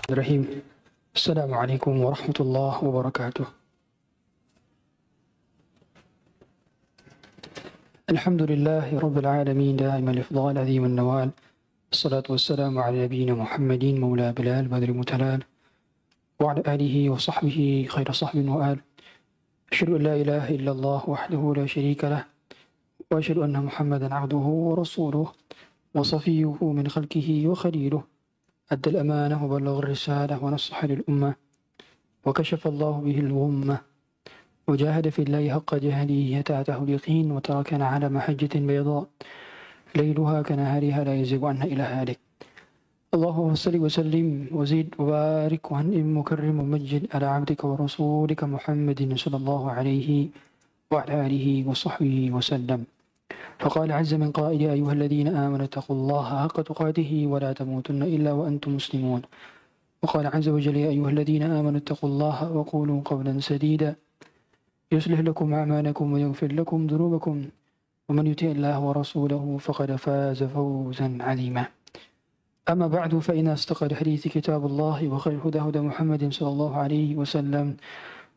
Bismillahirrahmanirrahim. Assalamualaikum warahmatullahi wabarakatuh. Alhamdulillahi rabbil alamin da'imal ifdal azim an-nawal. Assalatu wassalamu ala nabiyyina Muhammadin maula Bilal badri mutalal wa ala alihi wa sahbihi khaira sahbin wa al. Asyhadu an la ilaha illallah wahdahu la syarika lah wa asyhadu anna Muhammadan abduhu wa rasuluh wa safiyyuhu min khalqihi wa khaliluh. أدى الأمانة وبلغ الرسالة ونصح للأمة وكشف الله به الغمة وجاهد في الله حق جهده حتى أتاه اليقين وتركنا على محجة بيضاء ليلها كنهارها لا يزيغ عنها إلى هالك. اللهم صل وسلم وزد وبارك وأنعم مكرم ومجد على عبدك ورسولك محمد صلى الله عليه وعلى آله وصحبه وسلم. فقال عز من قائل يا أيها الذين آمنوا اتقوا الله حق تقاته ولا تموتن إلا وأنتم مسلمون. وقال عز وجل يا أيها الذين آمنوا اتقوا الله وقولوا قولا سديدا يصلح لكم أعمالكم ويغفر لكم ذنوبكم ومن يطع الله ورسوله فقد فاز فوزا عظيما. أما بعد فإن أصدق الحديث كتاب الله وخير الهدى هدى محمد صلى الله عليه وسلم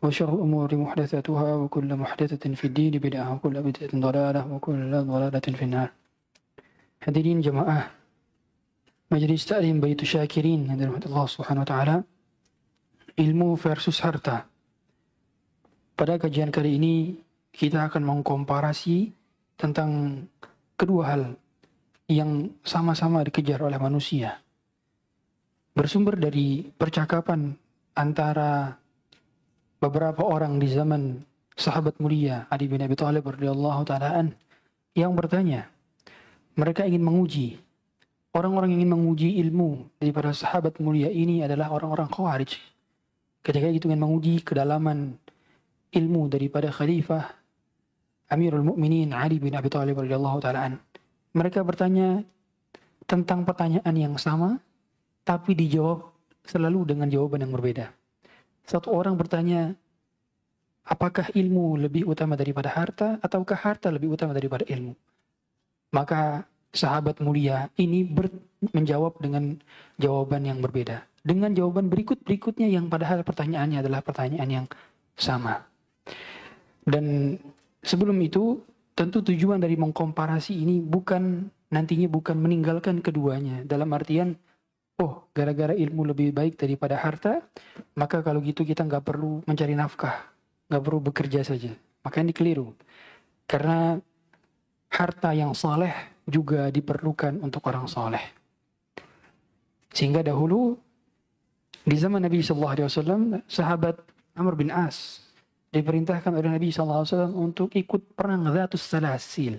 وشر الأمور محدثاتها وكل محدثة في الدين بدعة وكل بدعة ضلالة وكل ضلالة في النار. Hadirin jamaah Majelis Ta'lim Baitul Syakirin yang dirahmati Allah Subhanahu wa taala. Ilmu versus harta. Pada kajian kali ini kita akan mengkomparasi tentang kedua hal yang sama-sama dikejar oleh manusia. Bersumber dari percakapan antara beberapa orang di zaman sahabat mulia Ali bin Abi Thalib radhiyallahu ta'ala yang bertanya, mereka ingin menguji, orang-orang yang ingin menguji ilmu daripada sahabat mulia ini adalah orang-orang Khawarij. Ketika itu ingin menguji kedalaman ilmu daripada Khalifah Amirul Mukminin Ali bin Abi Thalib radhiyallahu ta'ala. Mereka bertanya tentang pertanyaan yang sama, tapi dijawab selalu dengan jawaban yang berbeda. Satu orang bertanya, apakah ilmu lebih utama daripada harta, ataukah harta lebih utama daripada ilmu? Maka sahabat mulia ini menjawab dengan jawaban yang berbeda. Dengan jawaban berikutnya yang padahal pertanyaannya adalah pertanyaan yang sama. Dan sebelum itu, tentu tujuan dari mengkomparasi ini nantinya bukan meninggalkan keduanya. Dalam artian, oh, gara-gara ilmu lebih baik daripada harta, maka kalau gitu kita nggak perlu mencari nafkah, nggak perlu bekerja saja. Maka ini keliru. Karena harta yang saleh juga diperlukan untuk orang saleh. Sehingga dahulu di zaman Nabi SAW, sahabat Amr bin As diperintahkan oleh Nabi SAW untuk ikut perang Dhatus Salasil.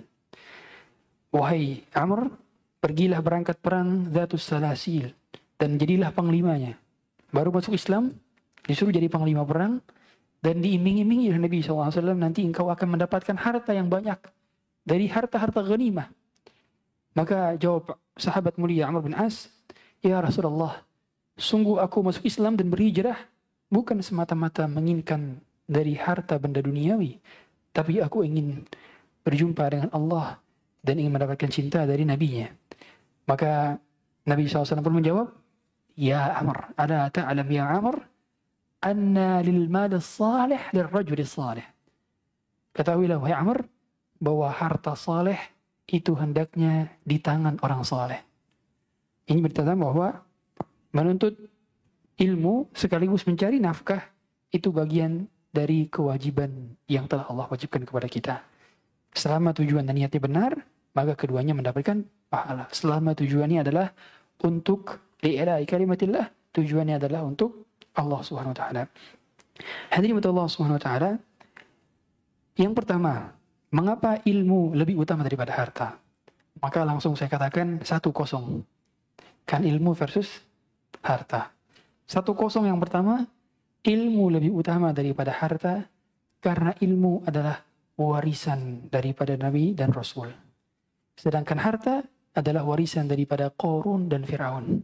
Wahai Amr, pergilah berangkat perang Dhatus Salasil dan jadilah panglimanya. Baru masuk Islam, disuruh jadi panglima perang, dan diiming-imingi oleh Nabi SAW, nanti engkau akan mendapatkan harta yang banyak dari harta-harta ghanimah. Maka jawab sahabat mulia Amr bin As, ya Rasulullah, sungguh aku masuk Islam dan berhijrah bukan semata-mata menginginkan dari harta benda duniawi, tapi aku ingin berjumpa dengan Allah dan ingin mendapatkan cinta dari Nabi-Nya. Maka Nabi SAW pun menjawab, ya Amr, ala ta'alam ya Amr, anna lil mal salih lil rajul salih. Ketahuilah wahai Amr, bahwa harta saleh itu hendaknya di tangan orang saleh. Ini bertanda bahwa menuntut ilmu sekaligus mencari nafkah itu bagian dari kewajiban yang telah Allah wajibkan kepada kita. Selama tujuan dan niatnya benar, maka keduanya mendapatkan pahala. Selama tujuannya adalah untuk li'ilai kalimatillah, tujuannya adalah untuk Allah Subhanahu wa taala. Hadirin Allah Subhanahu wa taala, yang pertama, mengapa ilmu lebih utama daripada harta? Maka langsung saya katakan 1-0. Kan ilmu versus harta. 1-0 yang pertama, ilmu lebih utama daripada harta karena ilmu adalah warisan daripada Nabi dan Rasul. Sedangkan harta adalah warisan daripada Qarun dan Fir'aun.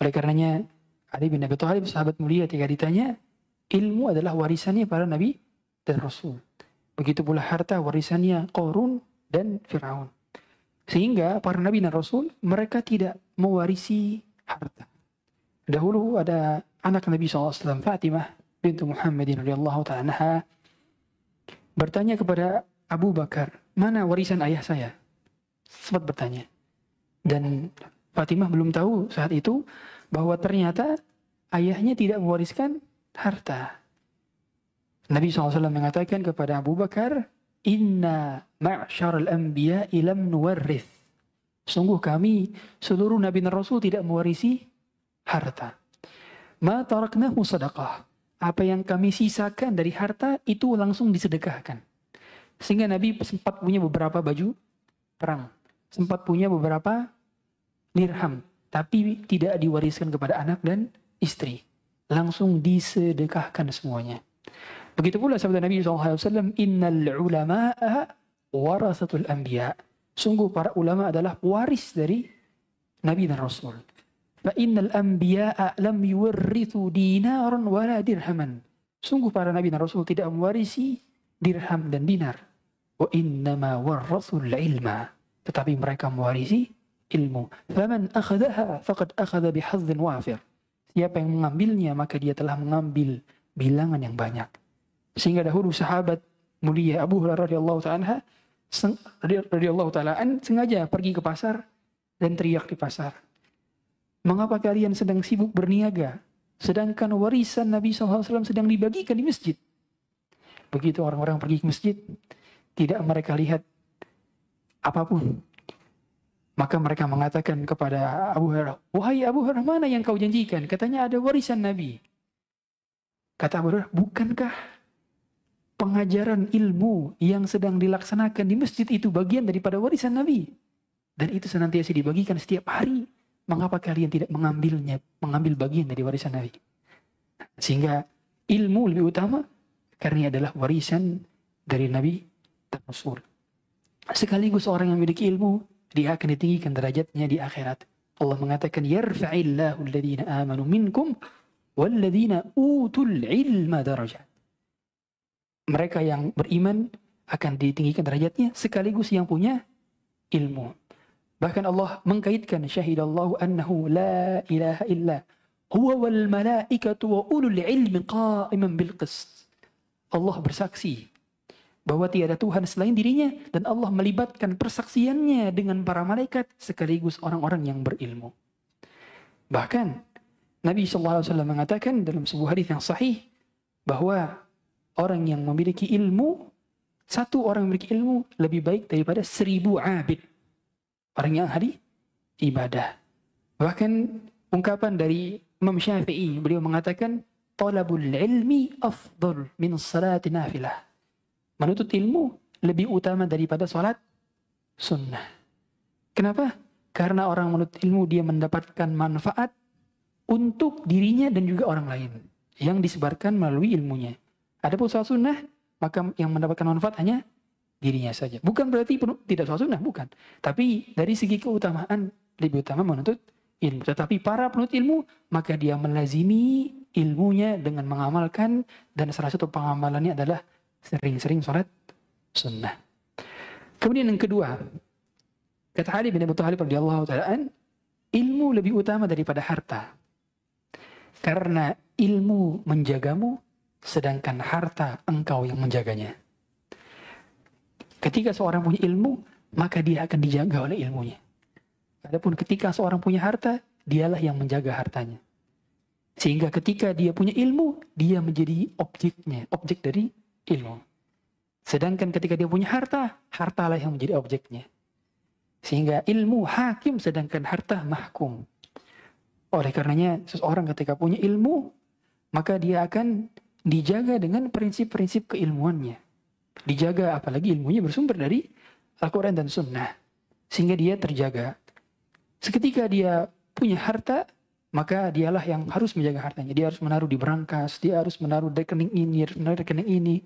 Oleh karenanya, Ali bin Abi Thalib, sahabat mulia, ketika ditanya, ilmu adalah warisannya para Nabi dan Rasul. Begitu pula harta warisannya Qarun dan Fir'aun. Sehingga para Nabi dan Rasul, mereka tidak mewarisi harta. Dahulu ada anak Nabi SAW, Fatimah bintu Muhammadin radhiyallahu ta'ala anha, bertanya kepada Abu Bakar, mana warisan ayah saya? Sempat bertanya. Dan Fatimah belum tahu saat itu bahwa ternyata ayahnya tidak mewariskan harta. Nabi SAW mengatakan kepada Abu Bakar, Inna ma'syaral anbiya ilam nuwarrith. Sungguh kami, seluruh Nabi dan Rasul tidak mewarisi harta. Ma taraknahu sadaqah. Apa yang kami sisakan dari harta itu langsung disedekahkan. Sehingga Nabi sempat punya beberapa baju perang. Sempat punya beberapa dirham. Tapi tidak diwariskan kepada anak dan istri. Langsung disedekahkan semuanya. Begitu pula sabda Nabi SAW, Innal ulama'a warasatul anbiya. Sungguh para ulama adalah waris dari Nabi dan Rasul. Fa innal anbiya'a lam yuwarrithu dinaran wala dirhaman. Sungguh para Nabi dan Rasul tidak mewarisi dirham dan dinar. Wa innama warrathul ilma. Tetapi mereka mewarisi ilmu. Faman akhadaha faqad akhadha bihadhin wafir. Siapa yang mengambilnya maka dia telah mengambil bilangan yang banyak. Sehingga dahulu sahabat mulia Abu Hurairah radhiyallahu ta'ala sengaja pergi ke pasar dan teriak di pasar. Mengapa kalian sedang sibuk berniaga sedangkan warisan Nabi SAW sedang dibagikan di masjid? Begitu orang-orang pergi ke masjid, tidak mereka lihat apapun. Maka mereka mengatakan kepada Abu Hurairah, wahai Abu Hurairah, mana yang kau janjikan? Katanya ada warisan Nabi. Kata Abu Hurairah, bukankah pengajaran ilmu yang sedang dilaksanakan di masjid itu bagian daripada warisan Nabi? Dan itu senantiasa dibagikan setiap hari. Mengapa kalian tidak mengambil bagian dari warisan Nabi? Sehingga ilmu lebih utama karena adalah warisan dari Nabi dan Rasul. Sekaligus orang yang memiliki ilmu, dia akan ditinggikan derajatnya di akhirat. Allah mengatakan, Yarfa'illahu alladhina amanu minkum walladhina utul ilma darajat. Mereka yang beriman akan ditinggikan derajatnya sekaligus yang punya ilmu. Bahkan Allah mengkaitkan syahidallahu annahu la ilaha illa huwa wal malaikatu wa ulul ilmi qa'iman bil qist. Allah bersaksi bahwa tiada Tuhan selain dirinya dan Allah melibatkan persaksiannya dengan para malaikat sekaligus orang-orang yang berilmu. Bahkan Nabi SAW mengatakan dalam sebuah hadis yang sahih bahwa orang yang memiliki ilmu, satu orang yang memiliki ilmu lebih baik daripada 1000 abid. Orang yang ahli ibadah. Bahkan ungkapan dari Imam Syafi'i, beliau mengatakan, Talabul ilmi afdal min salati nafilah. Menuntut ilmu lebih utama daripada salat sunnah. Kenapa? Karena orang menuntut ilmu dia mendapatkan manfaat untuk dirinya dan juga orang lain yang disebarkan melalui ilmunya. Adapun salat sunnah, maka yang mendapatkan manfaat hanya dirinya saja. Bukan berarti tidak salat sunnah, bukan. Tapi dari segi keutamaan lebih utama menuntut ilmu. Tetapi para penuntut ilmu, maka dia melazimi ilmunya dengan mengamalkan, dan salah satu pengamalannya adalah sering-sering salat sunnah. Kemudian yang kedua, kata Ali bin Abi Thalib radhiyallahu ta'ala, ilmu lebih utama daripada harta. Karena ilmu menjagamu, sedangkan harta engkau yang menjaganya. Ketika seorang punya ilmu, maka dia akan dijaga oleh ilmunya. Adapun ketika seorang punya harta, dialah yang menjaga hartanya. Sehingga ketika dia punya ilmu, dia menjadi objek dari ilmu. Sedangkan ketika dia punya harta, hartalah yang menjadi objeknya. Sehingga ilmu hakim, sedangkan harta mahkum. Oleh karenanya, seseorang ketika punya ilmu, maka dia akan dijaga dengan prinsip-prinsip keilmuannya. Dijaga apalagi ilmunya bersumber dari Al-Quran dan Sunnah. Sehingga dia terjaga. Seketika dia punya harta, maka dialah yang harus menjaga hartanya. Dia harus menaruh di berangkas, dia harus menaruh rekening ini, harus menaruh rekening ini.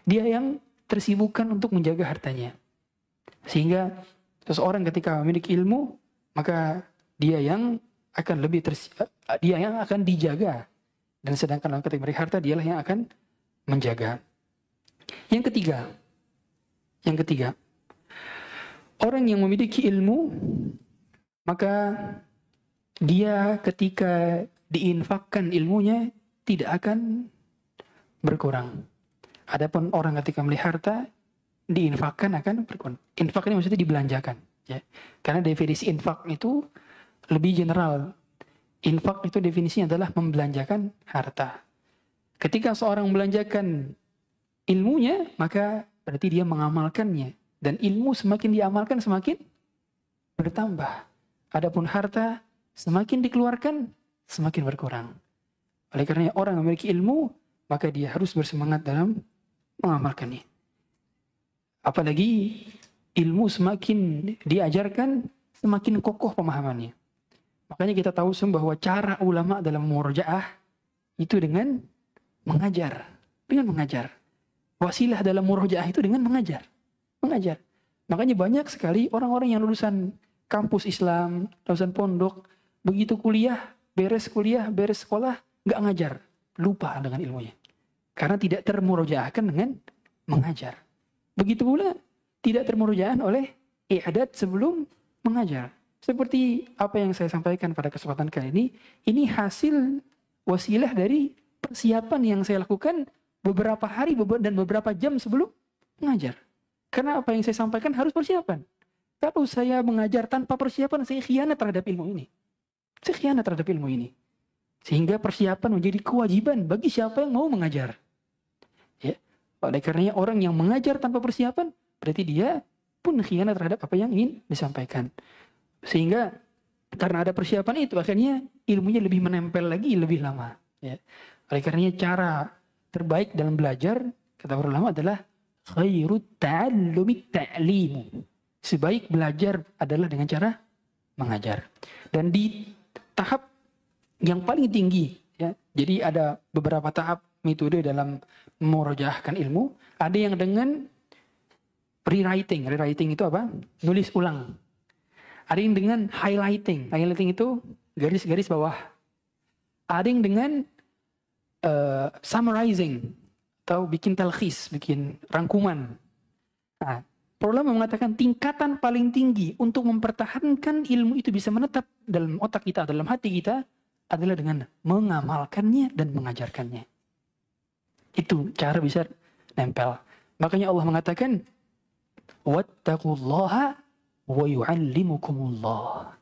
Dia yang tersibukkan untuk menjaga hartanya. Sehingga seseorang ketika memiliki ilmu, maka dia yang akan dia yang akan dijaga. Dan sedangkan ketika memiliki harta, dialah yang akan menjaga. Yang ketiga, orang yang memiliki ilmu, maka dia ketika diinfakkan ilmunya tidak akan berkurang. Adapun orang ketika melihat harta diinfakkan akan berkurang. Infak ini maksudnya dibelanjakan, ya. Karena definisi infak itu lebih general. Infak itu definisinya adalah membelanjakan harta. Ketika seorang membelanjakan ilmunya, maka berarti dia mengamalkannya. Dan ilmu semakin diamalkan semakin bertambah. Adapun harta semakin dikeluarkan semakin berkurang. Oleh karena orang yang memiliki ilmu, maka dia harus bersemangat dalam mengamalkannya. Apalagi ilmu semakin diajarkan, semakin kokoh pemahamannya. Makanya kita tahu bahwa cara ulama dalam murojaah itu dengan mengajar. Dengan mengajar. Wasilah dalam murojaah itu dengan mengajar. Mengajar. Makanya banyak sekali orang-orang yang lulusan kampus Islam, lulusan pondok, begitu kuliah, beres sekolah, nggak ngajar. Lupa dengan ilmunya. Karena tidak termurojaahkan dengan mengajar. Begitu pula tidak termurojaah oleh i'dad sebelum mengajar. Seperti apa yang saya sampaikan pada kesempatan kali ini hasil wasilah dari persiapan yang saya lakukan beberapa hari dan beberapa jam sebelum mengajar. Karena apa yang saya sampaikan harus persiapan. Kalau saya mengajar tanpa persiapan, saya khianat terhadap ilmu ini. Saya khianat terhadap ilmu ini. Sehingga persiapan menjadi kewajiban bagi siapa yang mau mengajar. Ya. Oleh karenanya orang yang mengajar tanpa persiapan, berarti dia pun khianat terhadap apa yang ingin disampaikan. Sehingga karena ada persiapan itu, akhirnya ilmunya lebih menempel lagi, lebih lama. Ya. Oleh karenanya cara terbaik dalam belajar, kata para ulama adalah khairut ta'allumi ta'limu. Sebaik belajar adalah dengan cara mengajar. Dan di tahap yang paling tinggi, ya, jadi ada beberapa tahap metode dalam memurojaahkan ilmu. Ada yang dengan rewriting. Rewriting itu apa? Nulis ulang. Ada yang dengan highlighting. Highlighting itu garis-garis bawah. Ada yang dengan summarizing. Atau bikin talkhis, bikin rangkuman. Nah, para ulama mengatakan tingkatan paling tinggi untuk mempertahankan ilmu itu bisa menetap dalam otak kita, dalam hati kita, adalah dengan mengamalkannya dan mengajarkannya. Itu cara bisa nempel. Makanya Allah mengatakan, wattaqullaha wa yu'allimukumullah.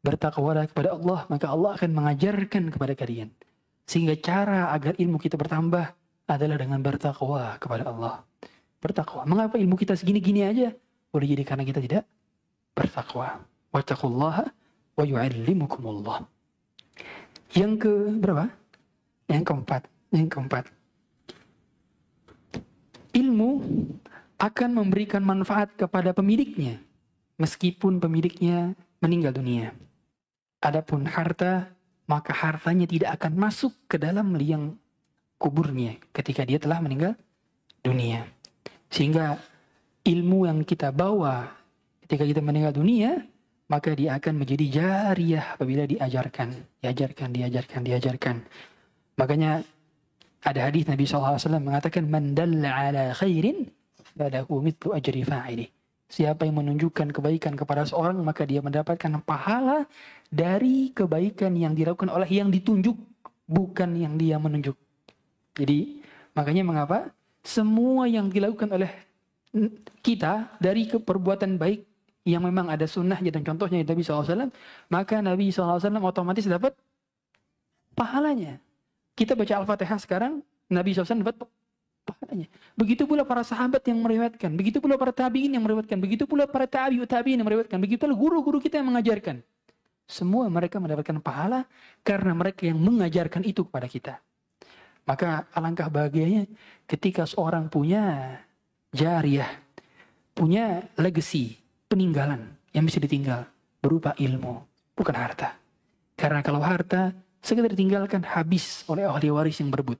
Bertakwalah kepada Allah, maka Allah akan mengajarkan kepada kalian. Sehingga cara agar ilmu kita bertambah adalah dengan bertakwa kepada Allah. Bertakwa. Mengapa ilmu kita segini-gini aja? Boleh jadi karena kita tidak bertakwa. Wattaqullaha wa yu'allimukumullah. Yang ke berapa? Yang keempat. Ilmu akan memberikan manfaat kepada pemiliknya meskipun pemiliknya meninggal dunia. Adapun harta, maka hartanya tidak akan masuk ke dalam liang kuburnya ketika dia telah meninggal dunia. Sehingga ilmu yang kita bawa ketika kita meninggal dunia, maka dia akan menjadi jariyah apabila diajarkan. Makanya ada hadis Nabi SAW mengatakan, man dalla ala khairin falahu mithlu ajri fa'ili. Siapa yang menunjukkan kebaikan kepada seorang, maka dia mendapatkan pahala dari kebaikan yang dilakukan oleh yang ditunjuk, bukan yang dia menunjuk. Jadi makanya mengapa semua yang dilakukan oleh kita dari perbuatan baik yang memang ada sunnahnya dan contohnya Nabi SAW, maka Nabi SAW otomatis dapat pahalanya. Kita baca Al-Fatihah sekarang, Nabi SAW dapat pahalanya. Begitu pula para sahabat yang meriwayatkan, begitu pula para tabi'in yang meriwayatkan, begitu pula para tabi'in yang meriwayatkan, begitu pula guru-guru kita yang mengajarkan. Semua mereka mendapatkan pahala karena mereka yang mengajarkan itu kepada kita. Maka alangkah bahagianya ketika seorang punya jariyah, punya legacy, peninggalan yang bisa ditinggal berupa ilmu, bukan harta. Karena kalau harta sekedar ditinggalkan habis oleh ahli waris yang berebut.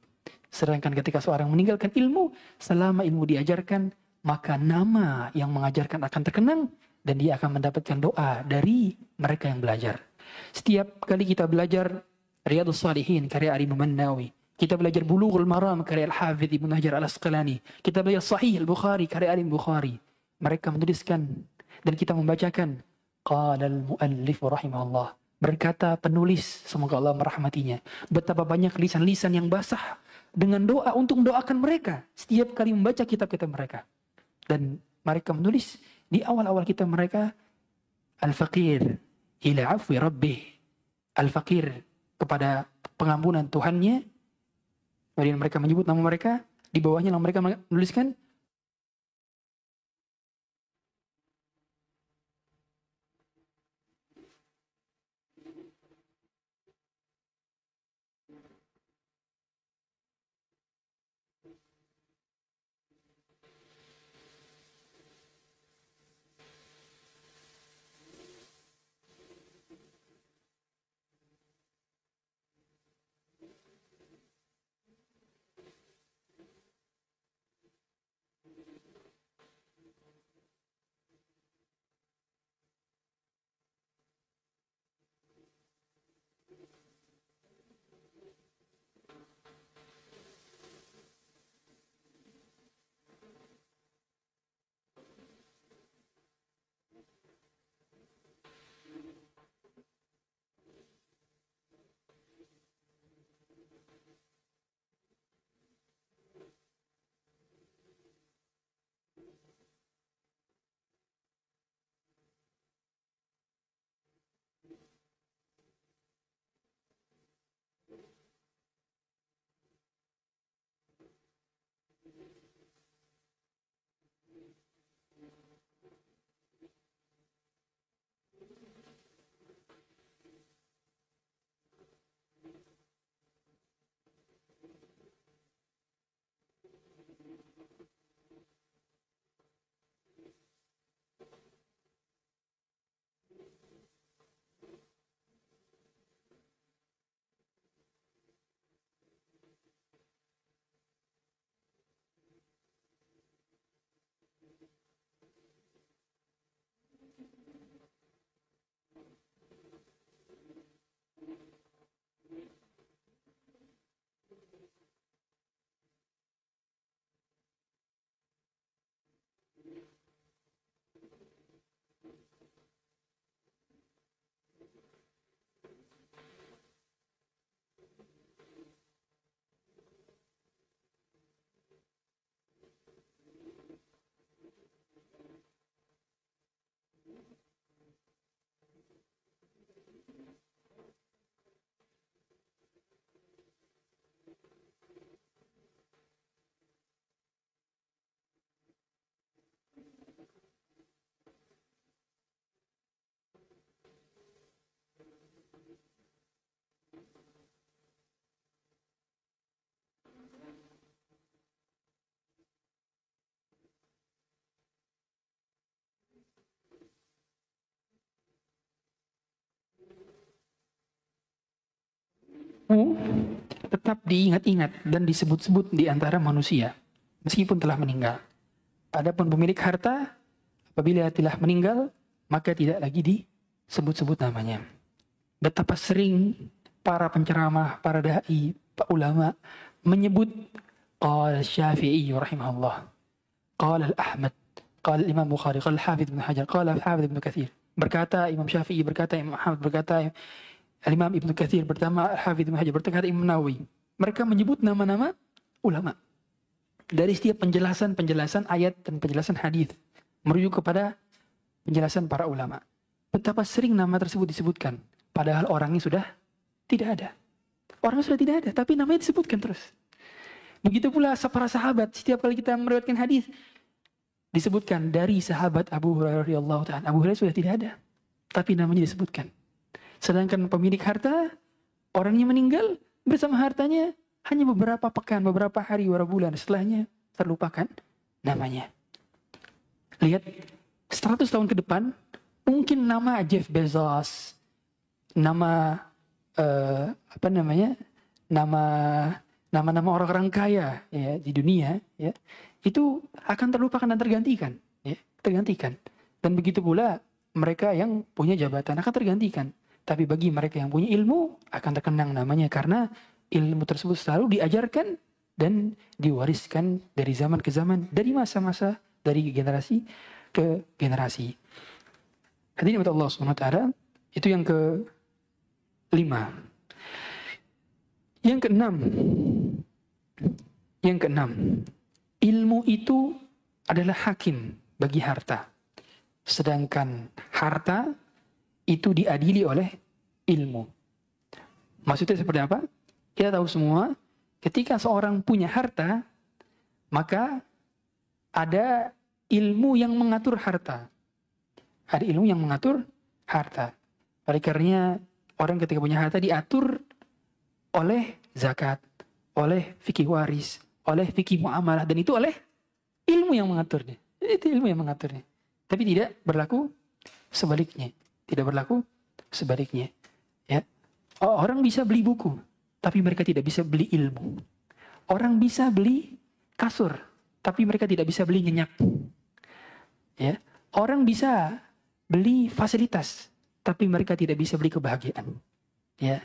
Sedangkan ketika seorang meninggalkan ilmu, selama ilmu diajarkan, maka nama yang mengajarkan akan terkenang dan dia akan mendapatkan doa dari mereka yang belajar. Setiap kali kita belajar Riyadhus Shalihin karya Imam An-Nawawi, kita belajar Bulughul Maram karya Al-Hafidz Ibnu Hajar Al-Asqalani, kita belajar Sahih Al-Bukhari karya Imam Bukhari, mereka menuliskan dan kita membacakan qala al-muallif rahimahullah, Berkata penulis, semoga Allah merahmatinya, betapa banyak lisan-lisan yang basah dengan doa untuk mendoakan mereka setiap kali membaca kitab-kitab mereka. Dan mereka menulis di awal-awal kitab mereka, Al-Faqir ila afwi rabbih. Al-Faqir kepada pengampunan Tuhannya. Kemudian mereka menyebut nama mereka, di bawahnya nama mereka menuliskan tetap diingat-ingat dan disebut-sebut di antara manusia meskipun telah meninggal. Adapun pemilik harta apabila telah meninggal maka tidak lagi disebut-sebut namanya. Betapa sering para penceramah, para dai, para ulama menyebut qala Syafi'i rahimahullah, qala Ahmad, qala Imam Bukhari, qala Hafidz bin Hajar, qala Hafidz bin Katsir. Berkata Imam Syafi'i, berkata Imam Ahmad, berkata Imam Ibnu Katsir, bertama Hafidz bin Hajar, berkata Imam Nawawi. Mereka menyebut nama-nama ulama dari setiap penjelasan ayat dan penjelasan hadis merujuk kepada penjelasan para ulama. Betapa sering nama tersebut disebutkan, padahal orangnya sudah tidak ada. Orangnya sudah tidak ada, tapi namanya disebutkan terus. Begitu pula para sahabat, setiap kali kita meriwayatkan hadis disebutkan dari sahabat Abu Hurairah radhiyallahu ta'ala. Abu Hurairah sudah tidak ada, tapi namanya disebutkan. Sedangkan pemilik harta, orangnya meninggal bersama hartanya hanya beberapa pekan, beberapa hari, beberapa bulan. Setelahnya terlupakan namanya. Lihat, 100 tahun ke depan, mungkin nama Jeff Bezos, nama nama-nama orang-orang kaya ya di dunia ya, itu akan terlupakan dan tergantikan ya, tergantikan. Dan begitu pula mereka yang punya jabatan akan tergantikan. Tapi bagi mereka yang punya ilmu akan terkenang namanya karena ilmu tersebut selalu diajarkan dan diwariskan dari zaman ke zaman, dari masa-masa, dari generasi ke generasi. Hadirin Allah Subhanahu wa taala, itu yang 5. Yang keenam, ilmu itu adalah hakim bagi harta. Sedangkan harta itu diadili oleh ilmu. Maksudnya seperti apa? Kita tahu semua, ketika seorang punya harta, maka ada ilmu yang mengatur harta. Ada ilmu yang mengatur harta. Oleh karenanya, orang ketika punya harta diatur oleh zakat, oleh fikih waris, oleh fikih muamalah, dan itu oleh ilmu yang mengaturnya. Itu ilmu yang mengaturnya. Tapi tidak berlaku sebaliknya. Tidak berlaku sebaliknya. Ya. Orang bisa beli buku, tapi mereka tidak bisa beli ilmu. Orang bisa beli kasur, tapi mereka tidak bisa beli nyenyak. Ya. Orang bisa beli fasilitas, tapi mereka tidak bisa beli kebahagiaan. Ya.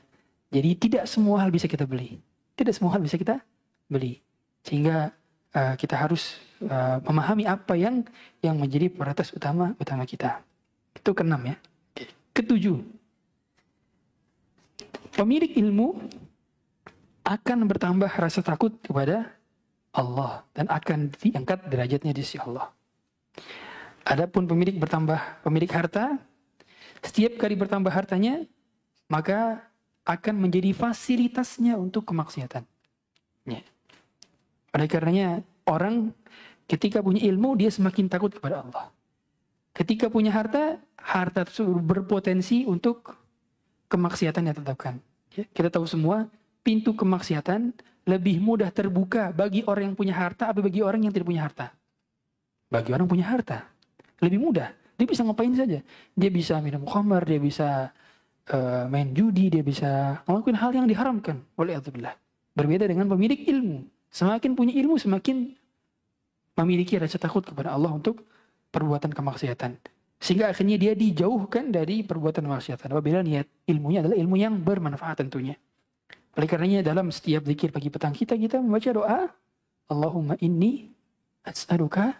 Jadi tidak semua hal bisa kita beli. Tidak semua hal bisa kita beli. Sehingga kita harus memahami apa yang menjadi prioritas utama kita. Itu ke-6 ya. Ke-7. Pemilik ilmu akan bertambah rasa takut kepada Allah dan akan diangkat derajatnya di sisi Allah. Adapun pemilik harta, setiap kali bertambah hartanya, maka akan menjadi fasilitasnya untuk kemaksiatan. Ya. Oleh karenanya, orang ketika punya ilmu, dia semakin takut kepada Allah. Ketika punya harta tersebut berpotensi untuk kemaksiatan yang ditetapkan. Ya. Kita tahu semua, pintu kemaksiatan lebih mudah terbuka bagi orang yang punya harta atau bagi orang yang tidak punya harta. Bagi orang punya harta, lebih mudah. Dia bisa ngapain saja. Dia bisa minum khamar, dia bisa main judi, dia bisa melakukan hal yang diharamkan oleh Allah. Berbeda dengan pemilik ilmu. Semakin punya ilmu, semakin memiliki rasa takut kepada Allah untuk perbuatan kemaksiatan. Sehingga akhirnya dia dijauhkan dari perbuatan kemaksiatan. Apabila niat ilmunya adalah ilmu yang bermanfaat tentunya. Oleh karenanya dalam setiap zikir pagi petang kita membaca doa, Allahumma inni as'aluka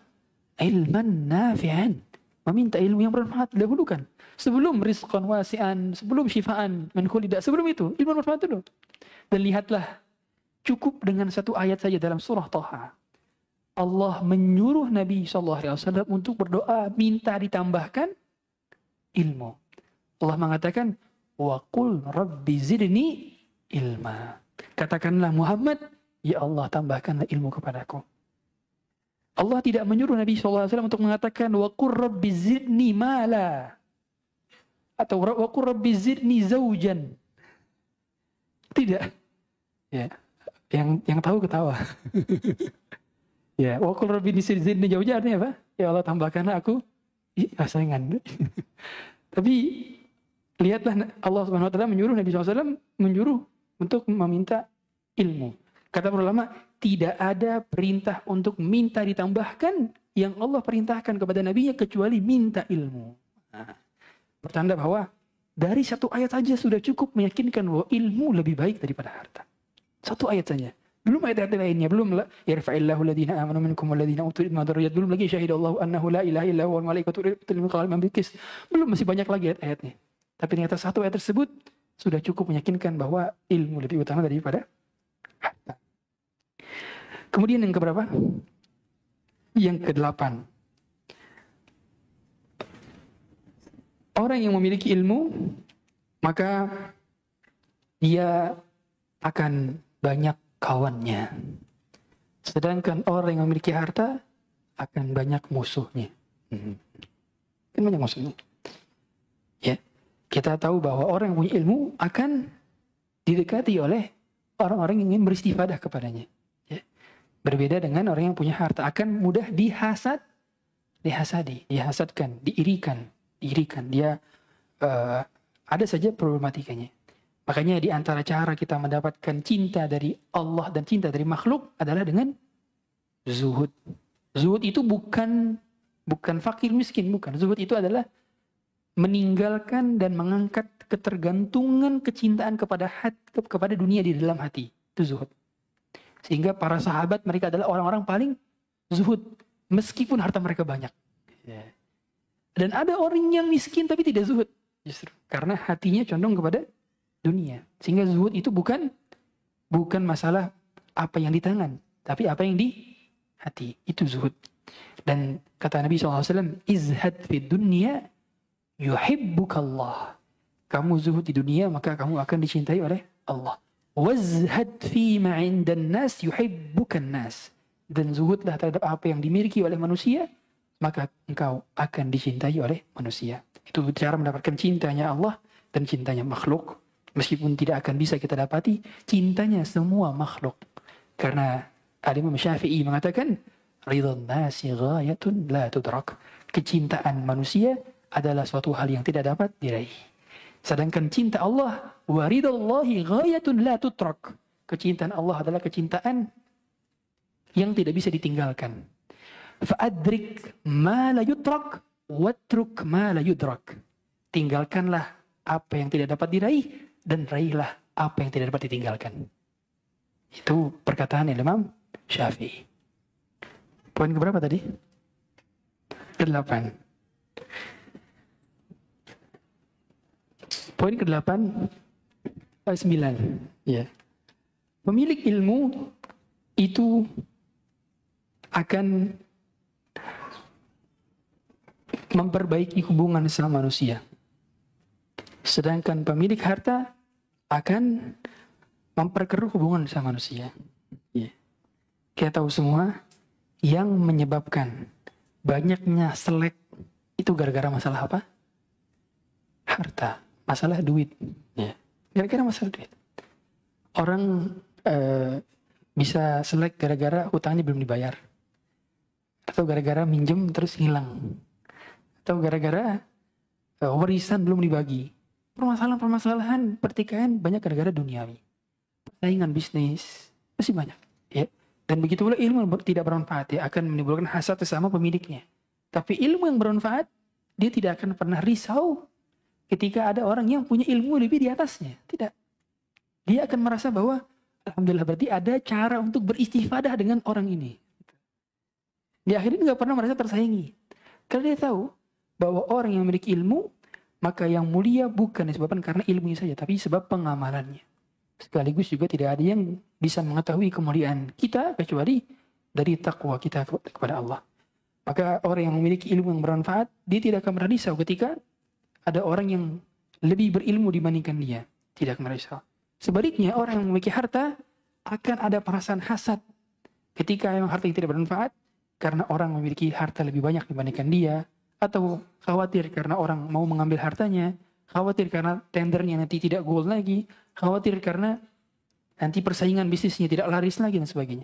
ilman nafi'an. Meminta ilmu yang bermanfaat dahulukan. Sebelum rizqan wasi'an, sebelum syifaan, min kulli da', sebelum itu ilmu bermanfaat dulu. Dan lihatlah, cukup dengan satu ayat saja dalam surah Thaha. Allah menyuruh Nabi SAW untuk berdoa minta ditambahkan ilmu. Allah mengatakan, wa qul rabbi zidni ilma. Katakanlah Muhammad, ya Allah tambahkanlah ilmu kepadaku. Allah tidak menyuruh Nabi SAW untuk mengatakan, wa qul rabbi zidni mala. Atau wa qul rabbi zidni zawjan. Tidak. Ya. Yang tahu ketawa. Ya, wa qul rabbi zidni zawjan artinya apa? Ya Allah tambahkanlah aku pasangan. Tapi lihatlah Allah Subhanahu wa taala menyuruh Nabi SAW untuk meminta ilmu. Kata para ulama, tidak ada perintah untuk minta ditambahkan yang Allah perintahkan kepada Nabi-Nya kecuali minta ilmu. Nah, bertanda bahwa dari satu ayat saja sudah cukup meyakinkan bahwa ilmu lebih baik daripada harta. Satu ayat saja. Belum ayat-ayat lainnya, belum yarfa'illahu alladhina amanu minkum walladhina utul ilma darajat, belum lagi syahidallahu annahu la ilaha illa huwal malaikatu ulul ilmi bikis. Belum, masih banyak lagi ayat-ayatnya. Tapi ternyata satu ayat tersebut sudah cukup meyakinkan bahwa ilmu lebih utama daripada harta. Kemudian yang keberapa? Yang ke-8. Orang yang memiliki ilmu, maka dia akan banyak kawannya. Sedangkan orang yang memiliki harta akan banyak musuhnya. Kan banyak musuhnya. Ya, kita tahu bahwa orang yang punya ilmu akan didekati oleh orang-orang yang ingin beristifadah kepadanya. Ya. Berbeda dengan orang yang punya harta, akan mudah dihasadkan, diirikan. Dia ada saja problematikanya. Makanya di antara cara kita mendapatkan cinta dari Allah dan cinta dari makhluk adalah dengan zuhud. Zuhud itu bukan fakir miskin, bukan. Zuhud itu adalah meninggalkan dan mengangkat ketergantungan kecintaan kepada dunia di dalam hati. Itu zuhud. Sehingga para sahabat mereka adalah orang-orang paling zuhud meskipun harta mereka banyak. Dan ada orang yang miskin tapi tidak zuhud, justru karena hatinya condong kepada dunia. Sehingga zuhud itu bukan masalah apa yang di tangan, tapi apa yang di hati. Itu zuhud. Dan kata Nabi SAW, izhad fid dunya yuhibbukallah. Kamu zuhud di dunia, maka kamu akan dicintai oleh Allah. Wazhad fi ma'indan nas yuhibbukan nas. Dan zuhudlah terhadap apa yang dimiliki oleh manusia, maka engkau akan dicintai oleh manusia. Itu cara mendapatkan cintanya Allah dan cintanya makhluk. Meskipun tidak akan bisa kita dapati cintanya semua makhluk. Karena Imam Syafi'i mengatakan, ridhan nasi ghayatun la tudrak. Kecintaan manusia adalah suatu hal yang tidak dapat diraih. Sedangkan cinta Allah, waridallahi ghayatun la tutrak. Kecintaan Allah adalah kecintaan yang tidak bisa ditinggalkan. Fa'adrik ma la yutrak, watruk ma la yudrak. Tinggalkanlah apa yang tidak dapat diraih, dan raihlah apa yang tidak dapat ditinggalkan. Itu perkataan Imam Syafi'i. Poin keberapa tadi? Ke-8. Poin ke-8, 9. Ya. Pemilik ilmu itu akan memperbaiki hubungan sama manusia. Sedangkan pemilik harta akan memperkeruh hubungan sama manusia. Yeah. Kita tahu semua yang menyebabkan banyaknya selek itu gara-gara masalah apa? Harta, masalah duit. Yeah. Gara-gara masalah duit. Orang bisa selek gara-gara hutangnya belum dibayar. Atau gara-gara minjem terus hilang. Atau gara-gara warisan belum dibagi. Permasalahan-permasalahan pertikaian banyak gara-gara duniawi. Persaingan bisnis masih banyak, ya. Dan begitu pula ilmu yang tidak bermanfaat, ya, akan menimbulkan hasad sesama pemiliknya. Tapi ilmu yang bermanfaat, dia tidak akan pernah risau ketika ada orang yang punya ilmu lebih di atasnya. Tidak. Dia akan merasa bahwa alhamdulillah berarti ada cara untuk beristifadah dengan orang ini. Dia akhirnya nggak pernah merasa tersaingi. Karena dia tahu bahwa orang yang memiliki ilmu, maka yang mulia bukan disebabkan karena ilmunya saja, tapi sebab pengamalannya. Sekaligus juga tidak ada yang bisa mengetahui kemuliaan kita kecuali dari takwa kita kepada Allah. Maka orang yang memiliki ilmu yang bermanfaat, dia tidak akan merasa risau ketika ada orang yang lebih berilmu dibandingkan dia. Tidak akan merasa risau. Sebaliknya, orang yang memiliki harta akan ada perasaan hasad ketika yang harta yang tidak bermanfaat, karena orang memiliki harta lebih banyak dibandingkan dia, atau khawatir karena orang mau mengambil hartanya, khawatir karena tendernya nanti tidak goal lagi, khawatir karena nanti persaingan bisnisnya tidak laris lagi dan sebagainya.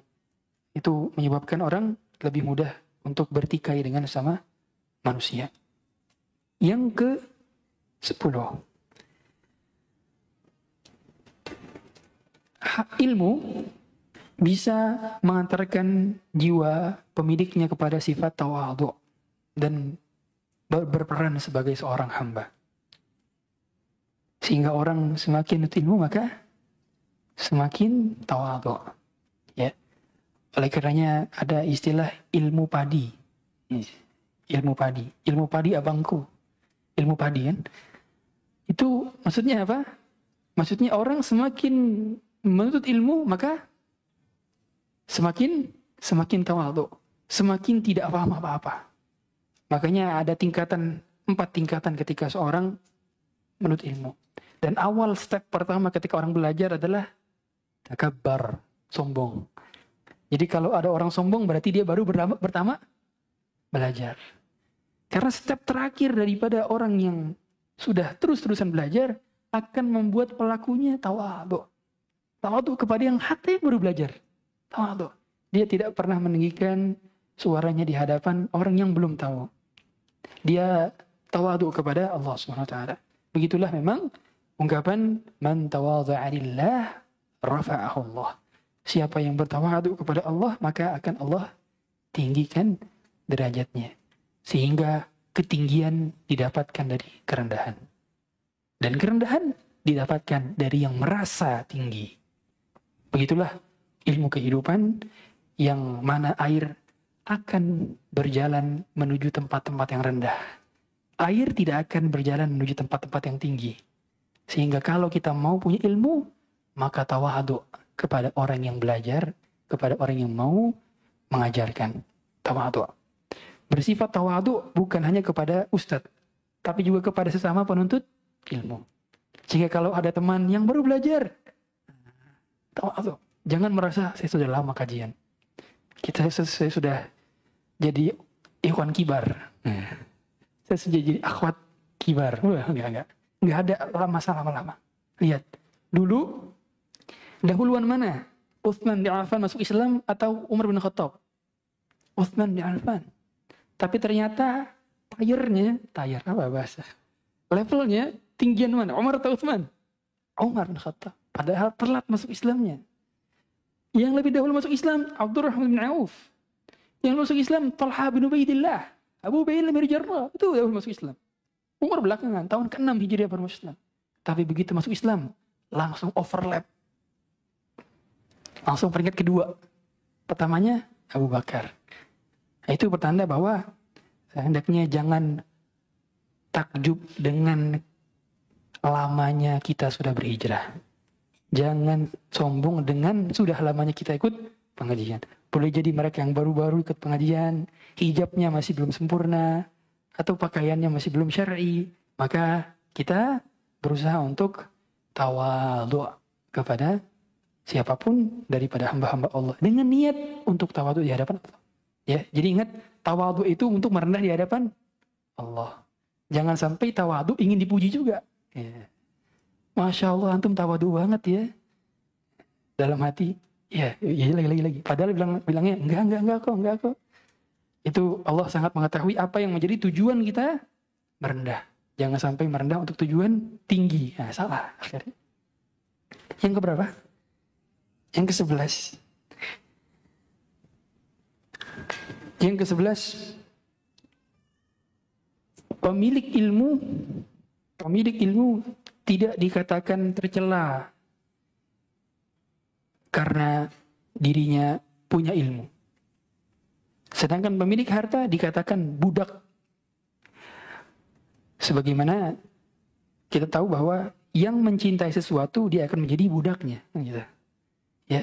Itu menyebabkan orang lebih mudah untuk bertikai dengan sama manusia. Yang ke-10. Ilmu bisa mengantarkan jiwa pemiliknya kepada sifat tawadhu dan berperan sebagai seorang hamba. Sehingga orang semakin ilmu maka semakin tawadhu. Ya. Oleh karenanya ada istilah ilmu padi. Ilmu padi. Ilmu padi abangku. Ilmu padi kan. Itu maksudnya apa? Maksudnya orang semakin menuntut ilmu maka semakin tawadhu. Semakin tidak paham apa-apa. Makanya ada 4 tingkatan ketika seorang menuntut ilmu. Dan awal step pertama ketika orang belajar adalah takabbar, sombong. Jadi kalau ada orang sombong berarti dia baru pertama belajar. Karena step terakhir daripada orang yang sudah terus-terusan belajar akan membuat pelakunya tawadhu. Tawadhu kepada yang hati baru belajar. Tawadhu. Dia tidak pernah meninggikan suaranya di hadapan orang yang belum tahu. Dia tawadhu kepada Allah SWT. Begitulah memang ungkapan man tawadha'a lillah rafa'ahu Allah. Siapa yang bertawadhu kepada Allah, maka akan Allah tinggikan derajatnya. Sehingga ketinggian didapatkan dari kerendahan. Dan kerendahan didapatkan dari yang merasa tinggi. Begitulah ilmu kehidupan yang mana air akan berjalan menuju tempat-tempat yang rendah. Air tidak akan berjalan menuju tempat-tempat yang tinggi. Sehingga kalau kita mau punya ilmu, maka tawadu kepada orang yang belajar, kepada orang yang mau mengajarkan. Tawadu. Bersifat tawadu bukan hanya kepada ustadz, tapi juga kepada sesama penuntut ilmu. Jika kalau ada teman yang baru belajar, tawadu. Jangan merasa saya sudah lama kajian. Saya sudah jadi ikhwan kibar. Saya sudah jadi akhwat kibar. Wah, enggak. Enggak ada masalah lama-lama. Lihat, dahuluan mana? Utsman bin Affan masuk Islam atau Umar bin Khattab? Utsman bin Affan. Tapi ternyata tayar apa bahasa? Levelnya tinggian mana? Umar atau Utsman? Umar bin Khattab. Padahal telat masuk Islamnya. Yang lebih dahulu masuk Islam, Abdurrahman bin Auf. Yang masuk Islam, Talha bin Ubaidillah. Abu Ubaidah bin Jarrah. Itu dahulu masuk Islam. Umar belakangan, tahun ke-6 Hijriah baru masuk Islam. Tapi begitu masuk Islam, langsung overlap. Langsung peringkat kedua. Pertamanya, Abu Bakar. Itu pertanda bahwa hendaknya jangan takjub dengan lamanya kita sudah berhijrah. Jangan sombong dengan sudah lamanya kita ikut pengajian. Boleh jadi mereka yang baru-baru ikut pengajian, hijabnya masih belum sempurna, atau pakaiannya masih belum syar'i. Maka kita berusaha untuk tawadhu kepada siapapun daripada hamba-hamba Allah. Dengan niat untuk tawadhu di hadapan Allah. Ya, jadi ingat, tawadhu itu untuk merendah di hadapan Allah. Jangan sampai tawadhu ingin dipuji juga. Ya. Masya Allah, antum tawadhu banget ya. Dalam hati, ya lagi. Padahal bilangnya, enggak kok. Itu Allah sangat mengetahui apa yang menjadi tujuan kita merendah. Jangan sampai merendah untuk tujuan tinggi. Nah, salah akhirnya. Yang keberapa? Yang ke-11. Yang ke-11, pemilik ilmu tidak dikatakan tercela karena dirinya punya ilmu. Sedangkan pemilik harta dikatakan budak. Sebagaimana kita tahu bahwa yang mencintai sesuatu dia akan menjadi budaknya, gitu. Ya.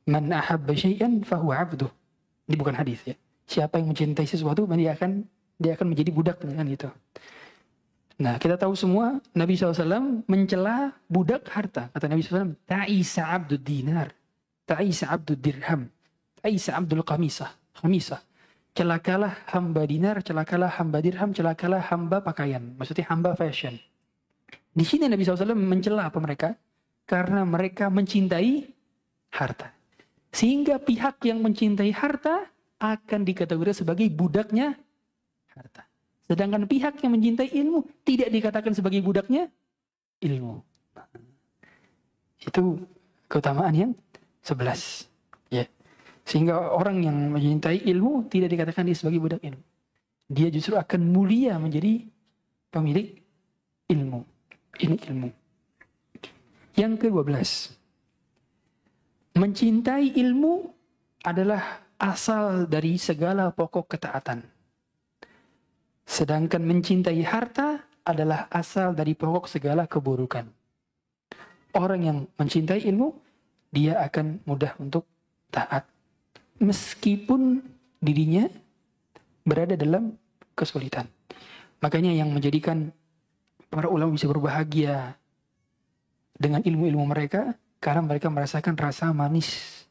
Man ahabba syai'an fahuwa 'abduh. Ini bukan hadis ya. Siapa yang mencintai sesuatu dia akan menjadi budaknya, kan gitu. Nah, kita tahu semua Nabi SAW mencela budak harta. Kata Nabi SAW, ta'isa abdud dinar, ta'isa abdud dirham, ta'isa abdul khamisah. Celakalah hamba dinar, celakalah hamba dirham, celakalah hamba pakaian. Maksudnya hamba fashion. Di sini Nabi SAW mencela apa mereka? Karena mereka mencintai harta. Sehingga pihak yang mencintai harta akan dikategorikan sebagai budaknya harta. Sedangkan pihak yang mencintai ilmu tidak dikatakan sebagai budaknya ilmu. Itu keutamaan yang 11. Ya. Sehingga orang yang mencintai ilmu tidak dikatakan dia sebagai budak ilmu. Dia justru akan mulia menjadi pemilik ilmu. Ini ilmu. Yang ke-12. Mencintai ilmu adalah asal dari segala pokok ketaatan. Sedangkan mencintai harta adalah asal dari pokok segala keburukan. Orang yang mencintai ilmu, dia akan mudah untuk taat. Meskipun dirinya berada dalam kesulitan. Makanya yang menjadikan para ulama bisa berbahagia dengan ilmu-ilmu mereka, karena mereka merasakan rasa manis.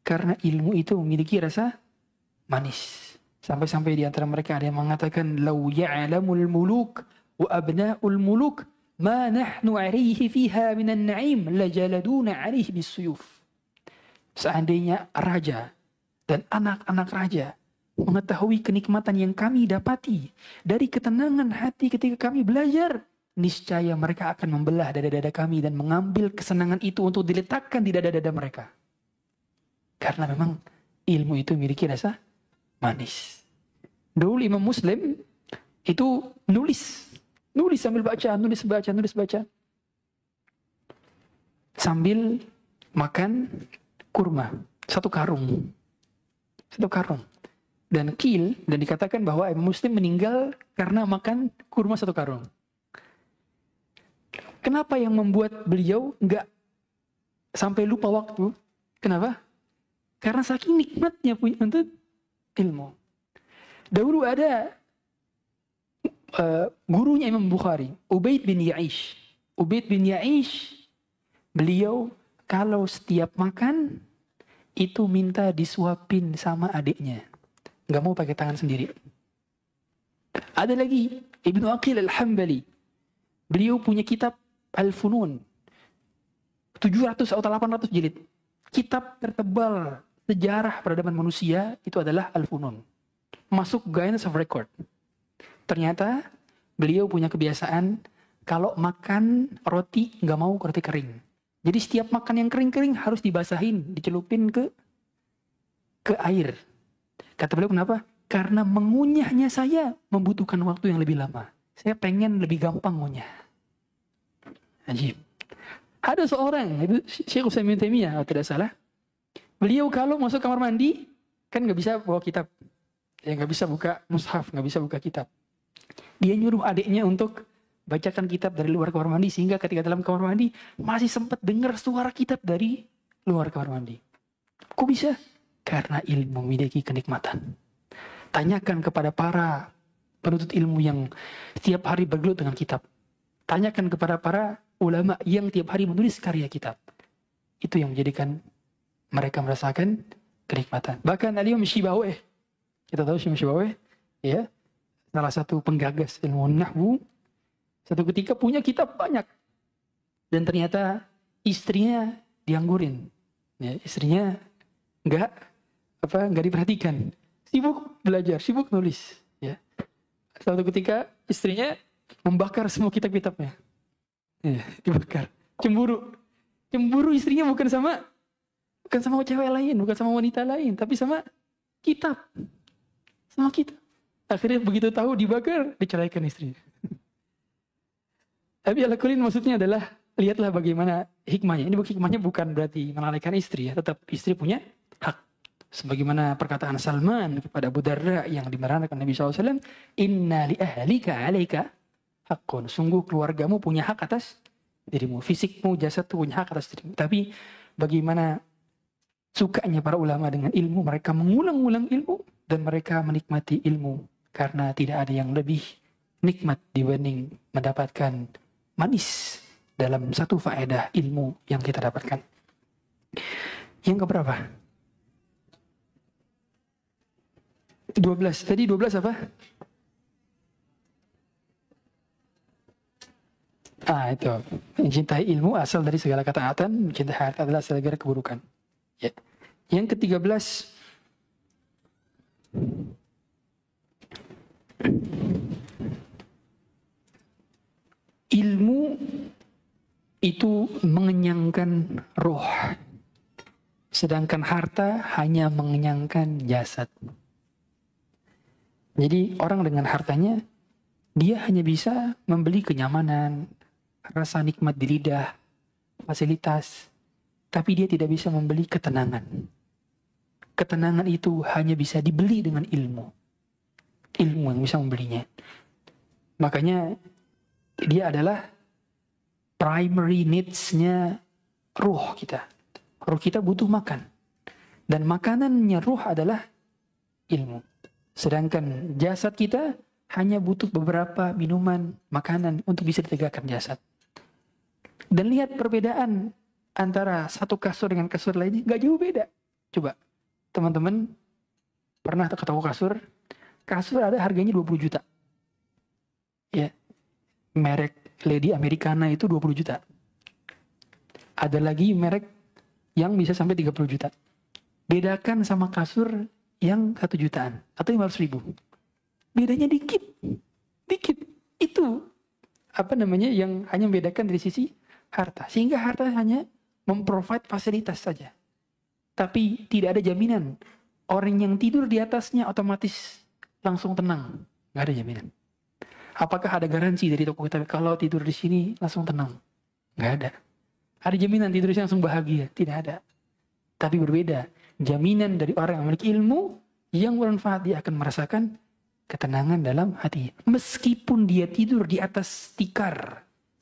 Karena ilmu itu memiliki rasa manis. Sampai-sampai di antara mereka ada yang mengatakan, "Lau ya'lamul muluk wa abna'ul muluk ma nahnu 'alaihi fiha minan na'im lajaladuna 'alaihi bisuyuf." Seandainya raja dan anak-anak raja mengetahui kenikmatan yang kami dapati dari ketenangan hati ketika kami belajar, niscaya mereka akan membelah dada-dada kami dan mengambil kesenangan itu untuk diletakkan di dada-dada mereka. Karena memang ilmu itu memiliki rasa manis. Dulu Imam Muslim itu nulis sambil baca, nulis baca. Sambil makan kurma, satu karung. Dan dikatakan bahwa Imam Muslim meninggal karena makan kurma satu karung. Kenapa yang membuat beliau nggak sampai lupa waktu? Kenapa? Karena saking nikmatnya punya untuk ilmu. Dahulu ada gurunya Imam Bukhari, Ubaid bin Ya'ish. Ubaid bin Ya'ish, beliau kalau setiap makan itu minta disuapin sama adiknya. Nggak mau pakai tangan sendiri. Ada lagi Ibnu Aqil Al-Hambali. Beliau punya kitab Al-Funun. 700 atau 800 jilid. Kitab tertebal sejarah peradaban manusia itu adalah Al-Funun. Masuk Guinness of Record. Ternyata beliau punya kebiasaan kalau makan roti nggak mau roti kering. Jadi setiap makan yang kering-kering harus dibasahin, dicelupin ke air. Kata beliau kenapa? Karena mengunyahnya saya membutuhkan waktu yang lebih lama. Saya pengen lebih gampang ngunyah. Ajib. Ada seorang, itu Syekh Utsaimin Taimiyah kalau tidak salah. Beliau kalau masuk kamar mandi, kan nggak bisa bawa kitab. Ya nggak bisa buka mushaf, nggak bisa buka kitab. Dia nyuruh adiknya untuk bacakan kitab dari luar kamar mandi, sehingga ketika dalam kamar mandi masih sempat dengar suara kitab dari luar kamar mandi. Kok bisa? Karena ilmu memiliki kenikmatan. Tanyakan kepada para penuntut ilmu yang setiap hari bergelut dengan kitab. Tanyakan kepada para ulama yang tiap hari menulis karya kitab. Itu yang menjadikan mereka merasakan kenikmatan. Bahkan Al-Imam Syibawayh, kita tahu Imam Syibawayh, ya, salah satu penggagas ilmu nahwu, satu ketika punya kitab banyak. Dan ternyata istrinya dianggurin. Ya, istrinya nggak diperhatikan. Sibuk belajar, sibuk nulis. Ya. Suatu ketika istrinya membakar semua kitab-kitabnya. Ya, dibakar. Cemburu istrinya bukan sama cewek lain, bukan sama wanita lain, tapi sama kitab. Sama kitab. Akhirnya begitu tahu dibakar, diceraikan istrinya. Tapi alakulin maksudnya adalah, lihatlah bagaimana hikmahnya. Ini hikmahnya bukan berarti melalaikan istri ya, tetap istri punya hak. Sebagaimana perkataan Salman kepada Abu Darda yang dimeranakan Nabi SAW, Inna li ahlika alaika hakun. Sungguh keluargamu punya hak atas dirimu. Fisikmu, jasad punya hak atas dirimu. Tapi bagaimana sukanya para ulama dengan ilmu, mereka mengulang-ulang ilmu dan mereka menikmati ilmu. Karena tidak ada yang lebih nikmat dibanding mendapatkan manis dalam satu faedah ilmu yang kita dapatkan. Yang keberapa? 12. Tadi 12 apa? Itu. Mencintai ilmu asal dari segala ketaatan, mencintai harta adalah asal dari keburukan. Ya. Yang ke-13, ilmu itu mengenyangkan roh, sedangkan harta hanya mengenyangkan jasad. Jadi orang dengan hartanya, dia hanya bisa membeli kenyamanan, rasa nikmat di lidah, fasilitas, tapi dia tidak bisa membeli ketenangan. Ketenangan itu hanya bisa dibeli dengan ilmu. Ilmu yang bisa membelinya. Makanya dia adalah primary needs-nya ruh kita. Ruh kita butuh makan. Dan makanannya ruh adalah ilmu. Sedangkan jasad kita hanya butuh beberapa minuman, makanan untuk bisa ditegakkan jasad. Dan lihat perbedaan antara satu kasur dengan kasur lainnya, gak jauh beda. Coba, teman-teman pernah ketemu kasur? Kasur ada harganya 20 juta. Ya, merek Lady Americana itu 20 juta. Ada lagi merek yang bisa sampai 30 juta. Bedakan sama kasur yang 1 jutaan atau 500 ribu. Bedanya dikit. Dikit. Itu yang hanya membedakan dari sisi harta. Sehingga harta hanya memprovide fasilitas saja. Tapi tidak ada jaminan. Orang yang tidur di atasnya otomatis langsung tenang. Nggak ada jaminan. Apakah ada garansi dari toko kita kalau tidur di sini langsung tenang? Nggak ada. Ada jaminan tidur di sini langsung bahagia? Tidak ada. Tapi berbeda. Jaminan dari orang yang memiliki ilmu yang bermanfaat, dia akan merasakan ketenangan dalam hati. Meskipun dia tidur di atas tikar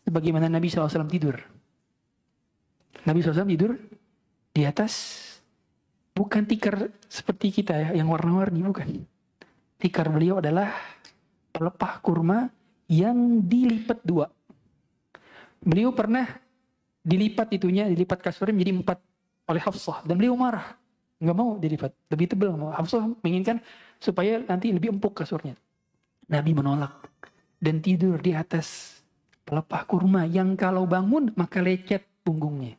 Sebagaimana Nabi SAW tidur. Nabi SAW tidur di atas bukan tikar seperti kita ya, yang warna-warni, bukan. Tikar beliau adalah pelepah kurma yang dilipat 2. Beliau pernah dilipat kasurnya menjadi 4 oleh Hafsah. Dan beliau marah. Nggak mau dilipat. Lebih tebal. Hafsah menginginkan supaya nanti lebih empuk kasurnya. Nabi menolak. Dan tidur di atas pelepah kurma yang kalau bangun maka lecet punggungnya.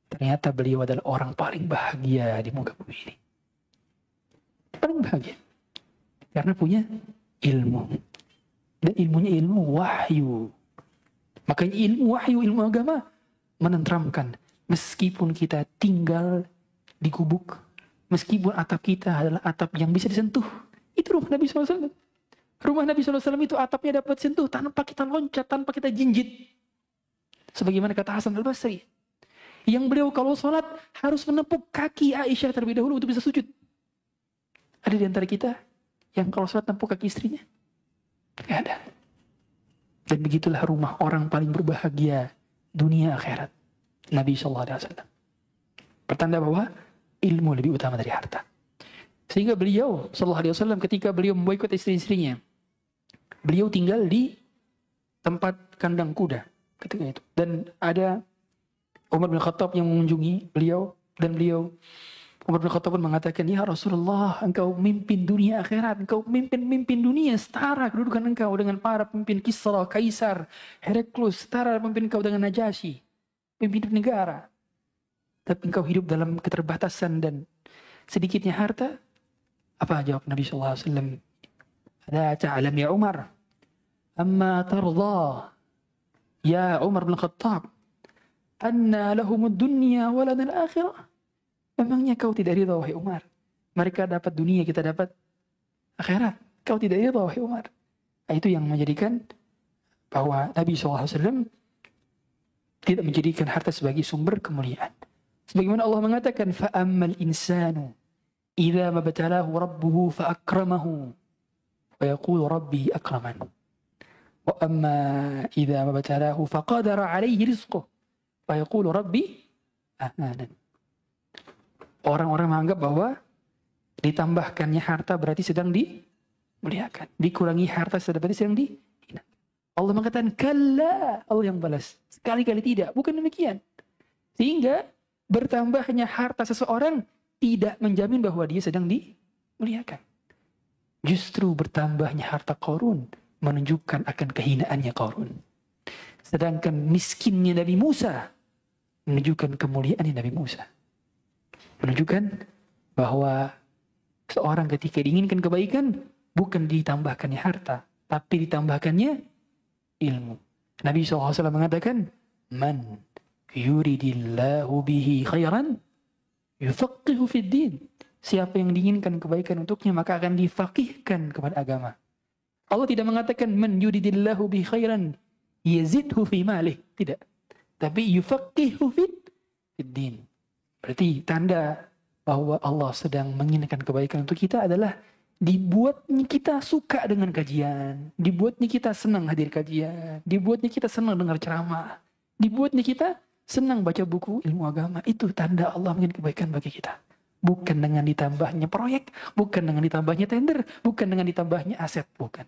Ternyata beliau adalah orang paling bahagia di muka bumi ini. Paling bahagia. Karena punya ilmu. Dan ilmunya ilmu wahyu. Makanya ilmu wahyu, ilmu agama menenteramkan. Meskipun kita tinggal di gubuk, meskipun atap kita adalah atap yang bisa disentuh. Itu rumah Nabi SAW. Rumah Nabi SAW itu atapnya dapat sentuh tanpa kita loncat, tanpa kita jinjit. Sebagaimana kata Hasan al-Basri. Yang beliau kalau sholat harus menepuk kaki Aisyah terlebih dahulu untuk bisa sujud. Ada di antara kita yang kalau sholat menepuk kaki istrinya? Tidak ada. Dan begitulah rumah orang paling berbahagia dunia akhirat. Nabi SAW. Pertanda bahwa ilmu lebih utama dari harta. Sehingga beliau SAW ketika beliau memboikot istri-istrinya, beliau tinggal di tempat kandang kuda ketika itu. Dan ada Umar bin Khattab yang mengunjungi beliau. Dan Umar bin Khattab pun mengatakan, ya Rasulullah, engkau mimpin dunia akhirat, engkau mimpin dunia, setara kedudukan engkau dengan para pemimpin Kisra, Kaisar, Heraklius, setara pemimpin engkau dengan Najasyi, pemimpin negara. Tapi engkau hidup dalam keterbatasan dan sedikitnya harta. Apa jawab Nabi SAW? Ada ta'alam ya Umar, amma tarda ya Umar bin Khattab anna lahumud dunya walana al-akhirah. Memangnya kau tidak ridha wahai Umar? Mereka dapat dunia, kita dapat akhirat. Kau tidak ridha wahai Umar? Nah, itu yang menjadikan bahwa Nabi SAW tidak menjadikan harta sebagai sumber kemuliaan. Sebagaimana Allah mengatakan, فَأَمَّا الْإِنسَانُ إِذَا مَبْتَلَاهُ رَبُّهُ فَأَكْرَمَهُ وَيَقُولُ رَبِّي أَكْرَمَنِ وَأَمَّا إِذَا مَبْتَلَاهُ فَقَدَرَ عَلَيْهِ رِزْقُهُ فَيَقُولُ رَبِّي أَهَانَنِ. Orang-orang menganggap bahwa ditambahkannya harta berarti sedang dimuliakan. Dikurangi harta berarti sedang dihina. Allah mengatakan, kalla. Allah yang balas. Sekali-kali tidak. Bukan demikian. Sehingga bertambahnya harta seseorang tidak menjamin bahwa dia sedang dimuliakan. Justru bertambahnya harta Qarun menunjukkan akan kehinaannya Qarun. Sedangkan miskinnya Nabi Musa menunjukkan kemuliaannya Nabi Musa. Menunjukkan bahwa seorang ketika diinginkan kebaikan bukan ditambahkannya harta, tapi ditambahkannya ilmu. Nabi SAW mengatakan, man yuridillahu bihi khairan yufaqihu fid din. Siapa yang diinginkan kebaikan untuknya maka akan difaqihkan kepada agama. Allah tidak mengatakan man yuridillahu bihi khairan yazidhu fi malih, tidak. Tapi yufaqihu fid din. Berarti tanda bahwa Allah sedang menginginkan kebaikan untuk kita adalah dibuatnya kita suka dengan kajian, dibuatnya kita senang hadir kajian, dibuatnya kita senang dengar ceramah, dibuatnya kita senang baca buku ilmu agama. Itu tanda Allah menginginkan kebaikan bagi kita. Bukan dengan ditambahnya proyek, bukan dengan ditambahnya tender, bukan dengan ditambahnya aset, bukan.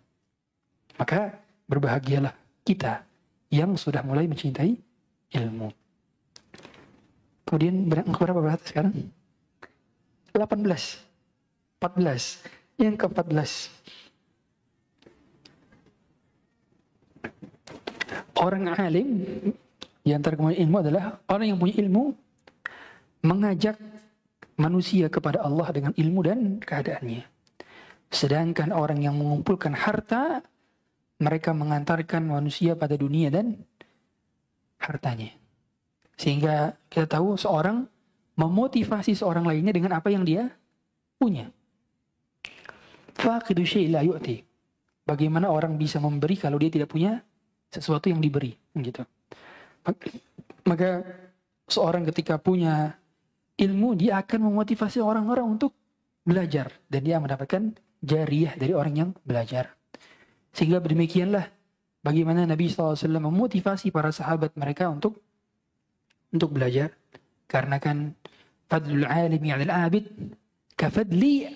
Maka berbahagialah kita yang sudah mulai mencintai ilmu. Kemudian berapa berarti sekarang? 18. 14. Yang ke-14. Orang alim, di antara kemuliaan ilmu adalah orang yang punya ilmu mengajak manusia kepada Allah dengan ilmu dan keadaannya. Sedangkan orang yang mengumpulkan harta, mereka mengantarkan manusia pada dunia dan hartanya. Sehingga kita tahu seorang memotivasi seorang lainnya dengan apa yang dia punya. Faqidu syai' la yu'ti. Bagaimana orang bisa memberi kalau dia tidak punya sesuatu yang diberi, gitu. Maka seorang ketika punya ilmu, dia akan memotivasi orang-orang untuk belajar dan dia mendapatkan jariyah dari orang yang belajar. Sehingga demikianlah bagaimana Nabi SAW memotivasi para sahabat mereka untuk belajar. Karena kan fadlul alimi 'alal abid kafadli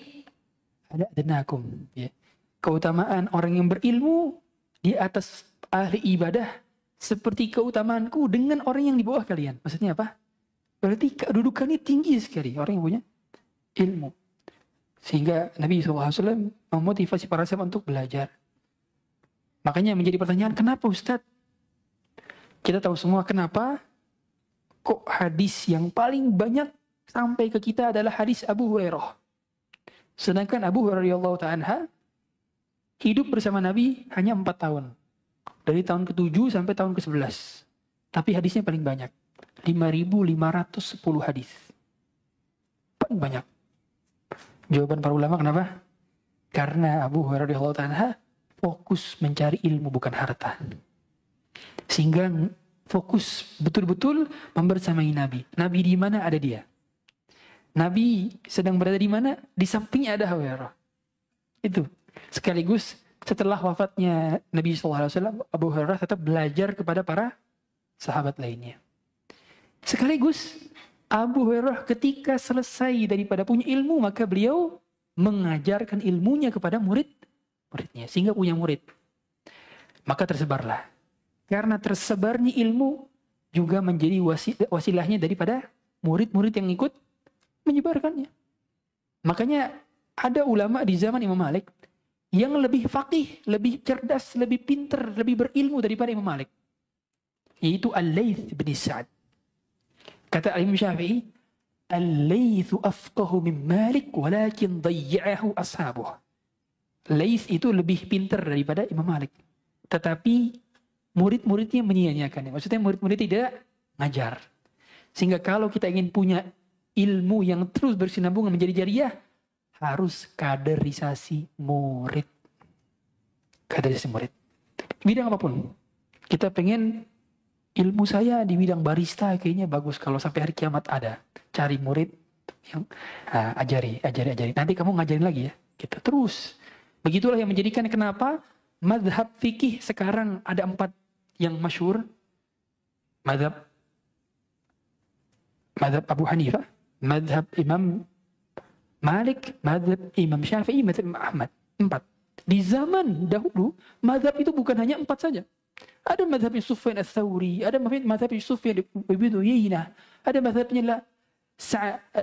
ala adnakum. Ya. Keutamaan orang yang berilmu di atas ahli ibadah seperti keutamaanku dengan orang yang di bawah kalian. Maksudnya apa? Berarti kedudukannya tinggi sekali orang yang punya ilmu. Sehingga Nabi SAW memotivasi para sahabat untuk belajar. Makanya menjadi pertanyaan, kenapa Ustadz? Kita tahu semua kenapa kok hadis yang paling banyak sampai ke kita adalah hadis Abu Hurairah. Sedangkan Abu Hurairah radhiyallahu ta'ala hidup bersama Nabi hanya 4 tahun. Dari tahun ke-7 sampai tahun ke-11. Tapi hadisnya paling banyak. 5.510 hadis. Paling banyak. Jawaban para ulama kenapa? Karena Abu Hurairah radhiyallahu ta'ala fokus mencari ilmu bukan harta. Sehingga fokus betul-betul membersamai Nabi. Nabi di mana ada dia. Nabi sedang berada di mana? Di sampingnya ada Abu Hurairah. Itu. Sekaligus setelah wafatnya Nabi SAW, Abu Hurairah tetap belajar kepada para sahabat lainnya. Sekaligus Abu Hurairah ketika selesai daripada punya ilmu, maka beliau mengajarkan ilmunya kepada murid-muridnya. Sehingga punya murid. Maka tersebarlah. Karena tersebarnya ilmu juga menjadi wasilahnya daripada murid-murid yang ikut menyebarkannya. Makanya ada ulama di zaman Imam Malik yang lebih faqih, lebih cerdas, lebih pintar, lebih berilmu daripada Imam Malik. Yaitu Al-Layth bin Sa'ad. Kata Imam Syafi'i, Al-Laythu afqahu min Malik walakin dayya'ahu ashabuh. Layth itu lebih pintar daripada Imam Malik. Tetapi murid-muridnya menyia-nyiakannya. Maksudnya murid-murid tidak ngajar. Sehingga kalau kita ingin punya ilmu yang terus bersinambungan menjadi jariah, harus kaderisasi murid. Kaderisasi murid. Bidang apapun. Kita pengen ilmu saya di bidang barista kayaknya bagus. Kalau sampai hari kiamat ada. Cari murid yang ajari. Nanti kamu ngajarin lagi ya. Gitu. Terus. Begitulah yang menjadikan kenapa mazhab fikih sekarang ada 4 yang masyhur. Mazhab Abu Hanifah, mazhab Imam Malik, mazhab Imam Syafi'i, mazhab Imam Ahmad. 4. Di zaman dahulu, mazhab itu bukan hanya 4 saja. Ada mazhabnya Sufyan Ats-Tsauri, ada mazhabnya Sufyan bin Uyainah, ada mazhabnya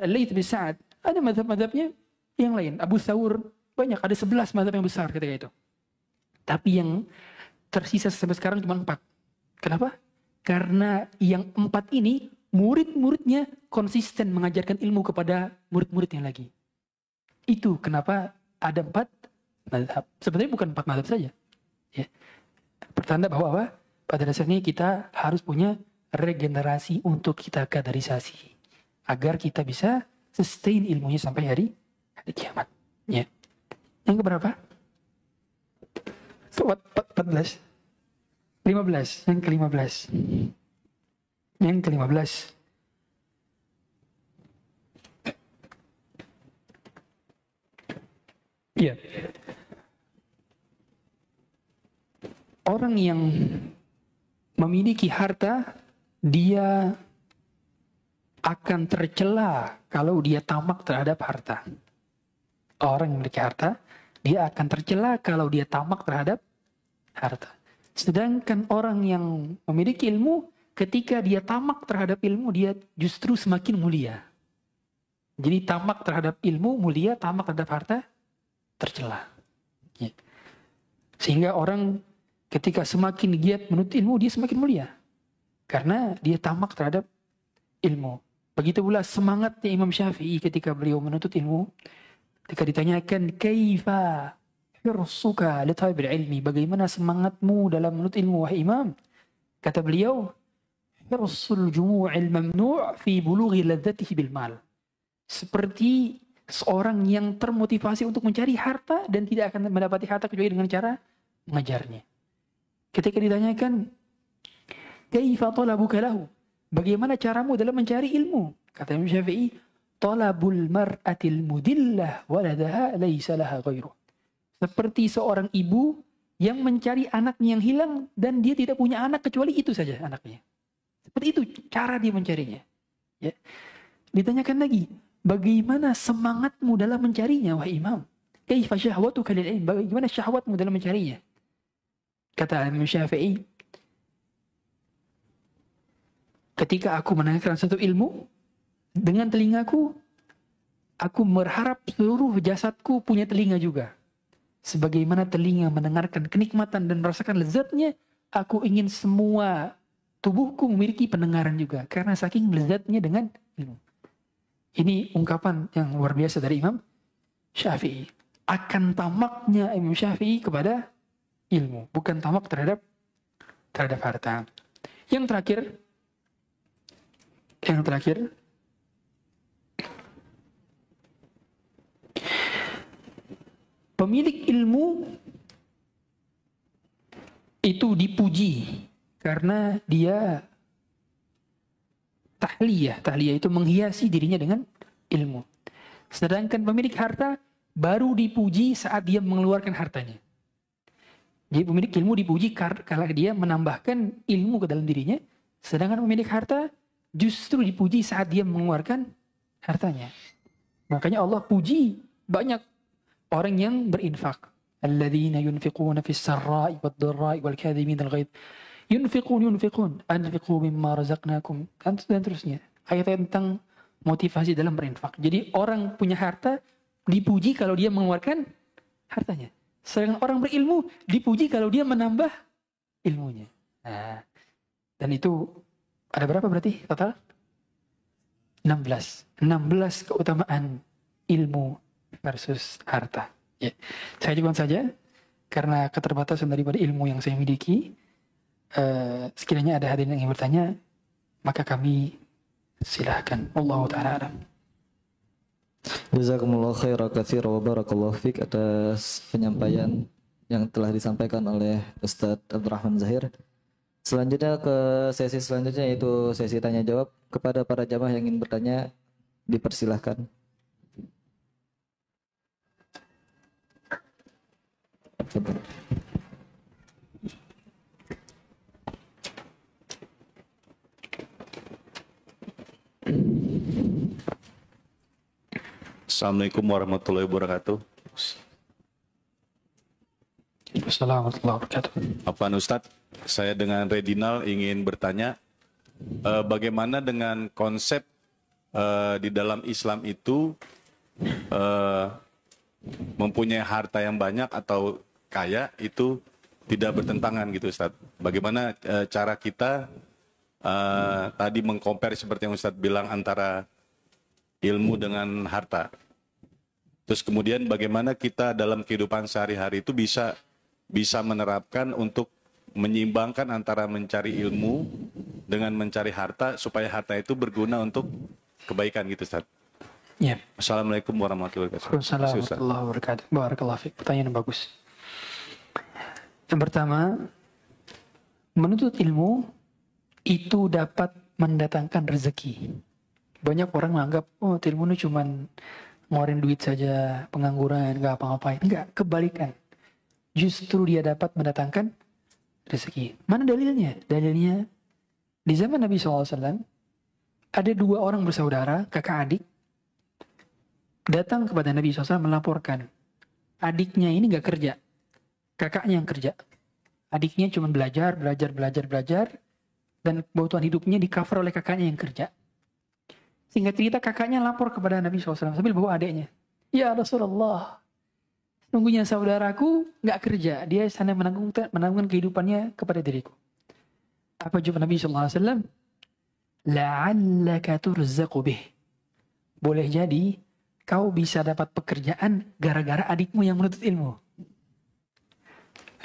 Layth bin Sa'ad, ada mazhab-mazhabnya yang lain. Abu Thawr, banyak, ada 11 mazhab yang besar ketika itu. Tapi yang tersisa sampai sekarang cuma 4. Kenapa? Karena yang 4 ini murid-muridnya konsisten mengajarkan ilmu kepada murid-muridnya lagi. Itu kenapa ada 4 mazhab. Sebenarnya bukan 4 mazhab saja. Ya. Pertanda bahwa apa? Pada dasarnya kita harus punya regenerasi untuk kita kaderisasi. Agar kita bisa sustain ilmunya sampai hari kiamat. Ya. Yang keberapa? 14. 15. Yang ke-15. Yang ke-15. Iya. Orang yang memiliki harta, dia akan tercela kalau dia tamak terhadap harta. Orang yang memiliki harta, dia akan tercela kalau dia tamak terhadap harta. Sedangkan orang yang memiliki ilmu, ketika dia tamak terhadap ilmu, dia justru semakin mulia. Jadi tamak terhadap ilmu mulia, tamak terhadap harta tercela. Ya. Sehingga orang ketika semakin giat menuntut ilmu, dia semakin mulia. Karena dia tamak terhadap ilmu. Begitu pula semangatnya Imam Syafi'i ketika beliau menuntut ilmu. Ketika ditanyakan, Kaifa hirsuka li talabil ilmi? Bagaimana semangatmu dalam menuntut ilmu, wahai Imam? Kata beliau, hirsul jumu'il mamnu' fi bulughi ladzatihi bil mal. Seperti seorang yang termotivasi untuk mencari harta dan tidak akan mendapati harta kecuali dengan cara mengejarnya. Ketika ditanyakan, Kaifa talabuka lahu? Bagaimana caramu dalam mencari ilmu? Kata Imam Syafi'i, talabul mar'atil mudillah waladaha laysa laha ghairu. Seperti seorang ibu yang mencari anaknya yang hilang dan dia tidak punya anak kecuali itu saja anaknya. Seperti itu cara dia mencarinya. Ya. Ditanyakan lagi, bagaimana semangatmu dalam mencarinya, wahai Imam? Kaifa syahwatuka lil ilm? Bagaimana syahwatmu dalam mencarinya? Kata Imam Syafi'i, ketika aku mendengarkan satu ilmu dengan telingaku, aku berharap seluruh jasadku punya telinga juga. Sebagaimana telinga mendengarkan kenikmatan dan merasakan lezatnya, aku ingin semua tubuhku memiliki pendengaran juga. Karena saking lezatnya dengan ilmu. Ini ungkapan yang luar biasa dari Imam Syafi'i. Akan tamaknya Imam Syafi'i kepada ilmu. Bukan tamak terhadap harta. Yang terakhir, pemilik ilmu itu dipuji karena dia tahliyah. Tahliyah itu menghiasi dirinya dengan ilmu. Sedangkan pemilik harta baru dipuji saat dia mengeluarkan hartanya. Jadi pemilik ilmu dipuji kalau dia menambahkan ilmu ke dalam dirinya. Sedangkan pemilik harta justru dipuji saat dia mengeluarkan hartanya. Makanya Allah puji banyak orang yang berinfak. Alladzina yunfiquna fis sarra'i wad dharra'i wal kadhimin al ghaidh. Yunfiqun. Anfiqu mimma razaqnakum. Dan terusnya. Ayat-ayat tentang motivasi dalam berinfak. Jadi orang punya harta dipuji kalau dia mengeluarkan hartanya. Sedangkan orang berilmu dipuji kalau dia menambah ilmunya. Nah, dan itu ada berapa berarti total? 16 keutamaan ilmu versus harta. Ya. Saya cukup saja karena keterbatasan daripada ilmu yang saya miliki. Sekiranya ada hadirin yang ingin bertanya, maka kami silahkan. Wallahu ta'ala alam. Jazakumullah khairan katsiran wa barakallahu fik atas penyampaian yang telah disampaikan oleh Ustadz Abdurrahman Zahir. Selanjutnya ke sesi selanjutnya, yaitu sesi tanya jawab. Kepada para jamaah yang ingin bertanya, dipersilahkan. Assalamualaikum warahmatullahi wabarakatuh. Assalamualaikum warahmatullahi wabarakatuh. Afwan Ustadz, saya dengan Redinal ingin bertanya, bagaimana dengan konsep di dalam Islam itu mempunyai harta yang banyak atau kaya itu tidak bertentangan gitu Ustadz. Bagaimana cara kita tadi mengcompare seperti yang Ustadz bilang antara ilmu dengan harta. Terus kemudian bagaimana kita dalam kehidupan sehari-hari itu bisa menerapkan untuk menyeimbangkan antara mencari ilmu dengan mencari harta supaya harta itu berguna untuk kebaikan gitu Ustaz. Ya. Assalamualaikum warahmatullahi wabarakatuh. Assalamualaikum warahmatullahi wabarakatuh. Barakallahu fiik. Pertanyaan yang bagus. Yang pertama, menuntut ilmu itu dapat mendatangkan rezeki. Banyak orang menganggap, oh ilmu itu cuma ngeluarin duit saja, pengangguran, nggak apa-ngapain. Enggak, kebalikan. Justru dia dapat mendatangkan rezeki. Mana dalilnya? Dalilnya, di zaman Nabi SAW, ada dua orang bersaudara, kakak adik, datang kepada Nabi SAW melaporkan, adiknya ini nggak kerja, kakaknya yang kerja. Adiknya cuma belajar, dan kebutuhan hidupnya di-cover oleh kakaknya yang kerja. Singkat cerita, kakaknya lapor kepada Nabi SAW sambil bawa adiknya. Ya Rasulullah, sesungguhnya saudaraku nggak kerja, dia sana menanggung kehidupannya kepada diriku. Apa jawab Nabi SAW? La'allaka turzaqu bih. Boleh jadi kau bisa dapat pekerjaan gara-gara adikmu yang menuntut ilmu.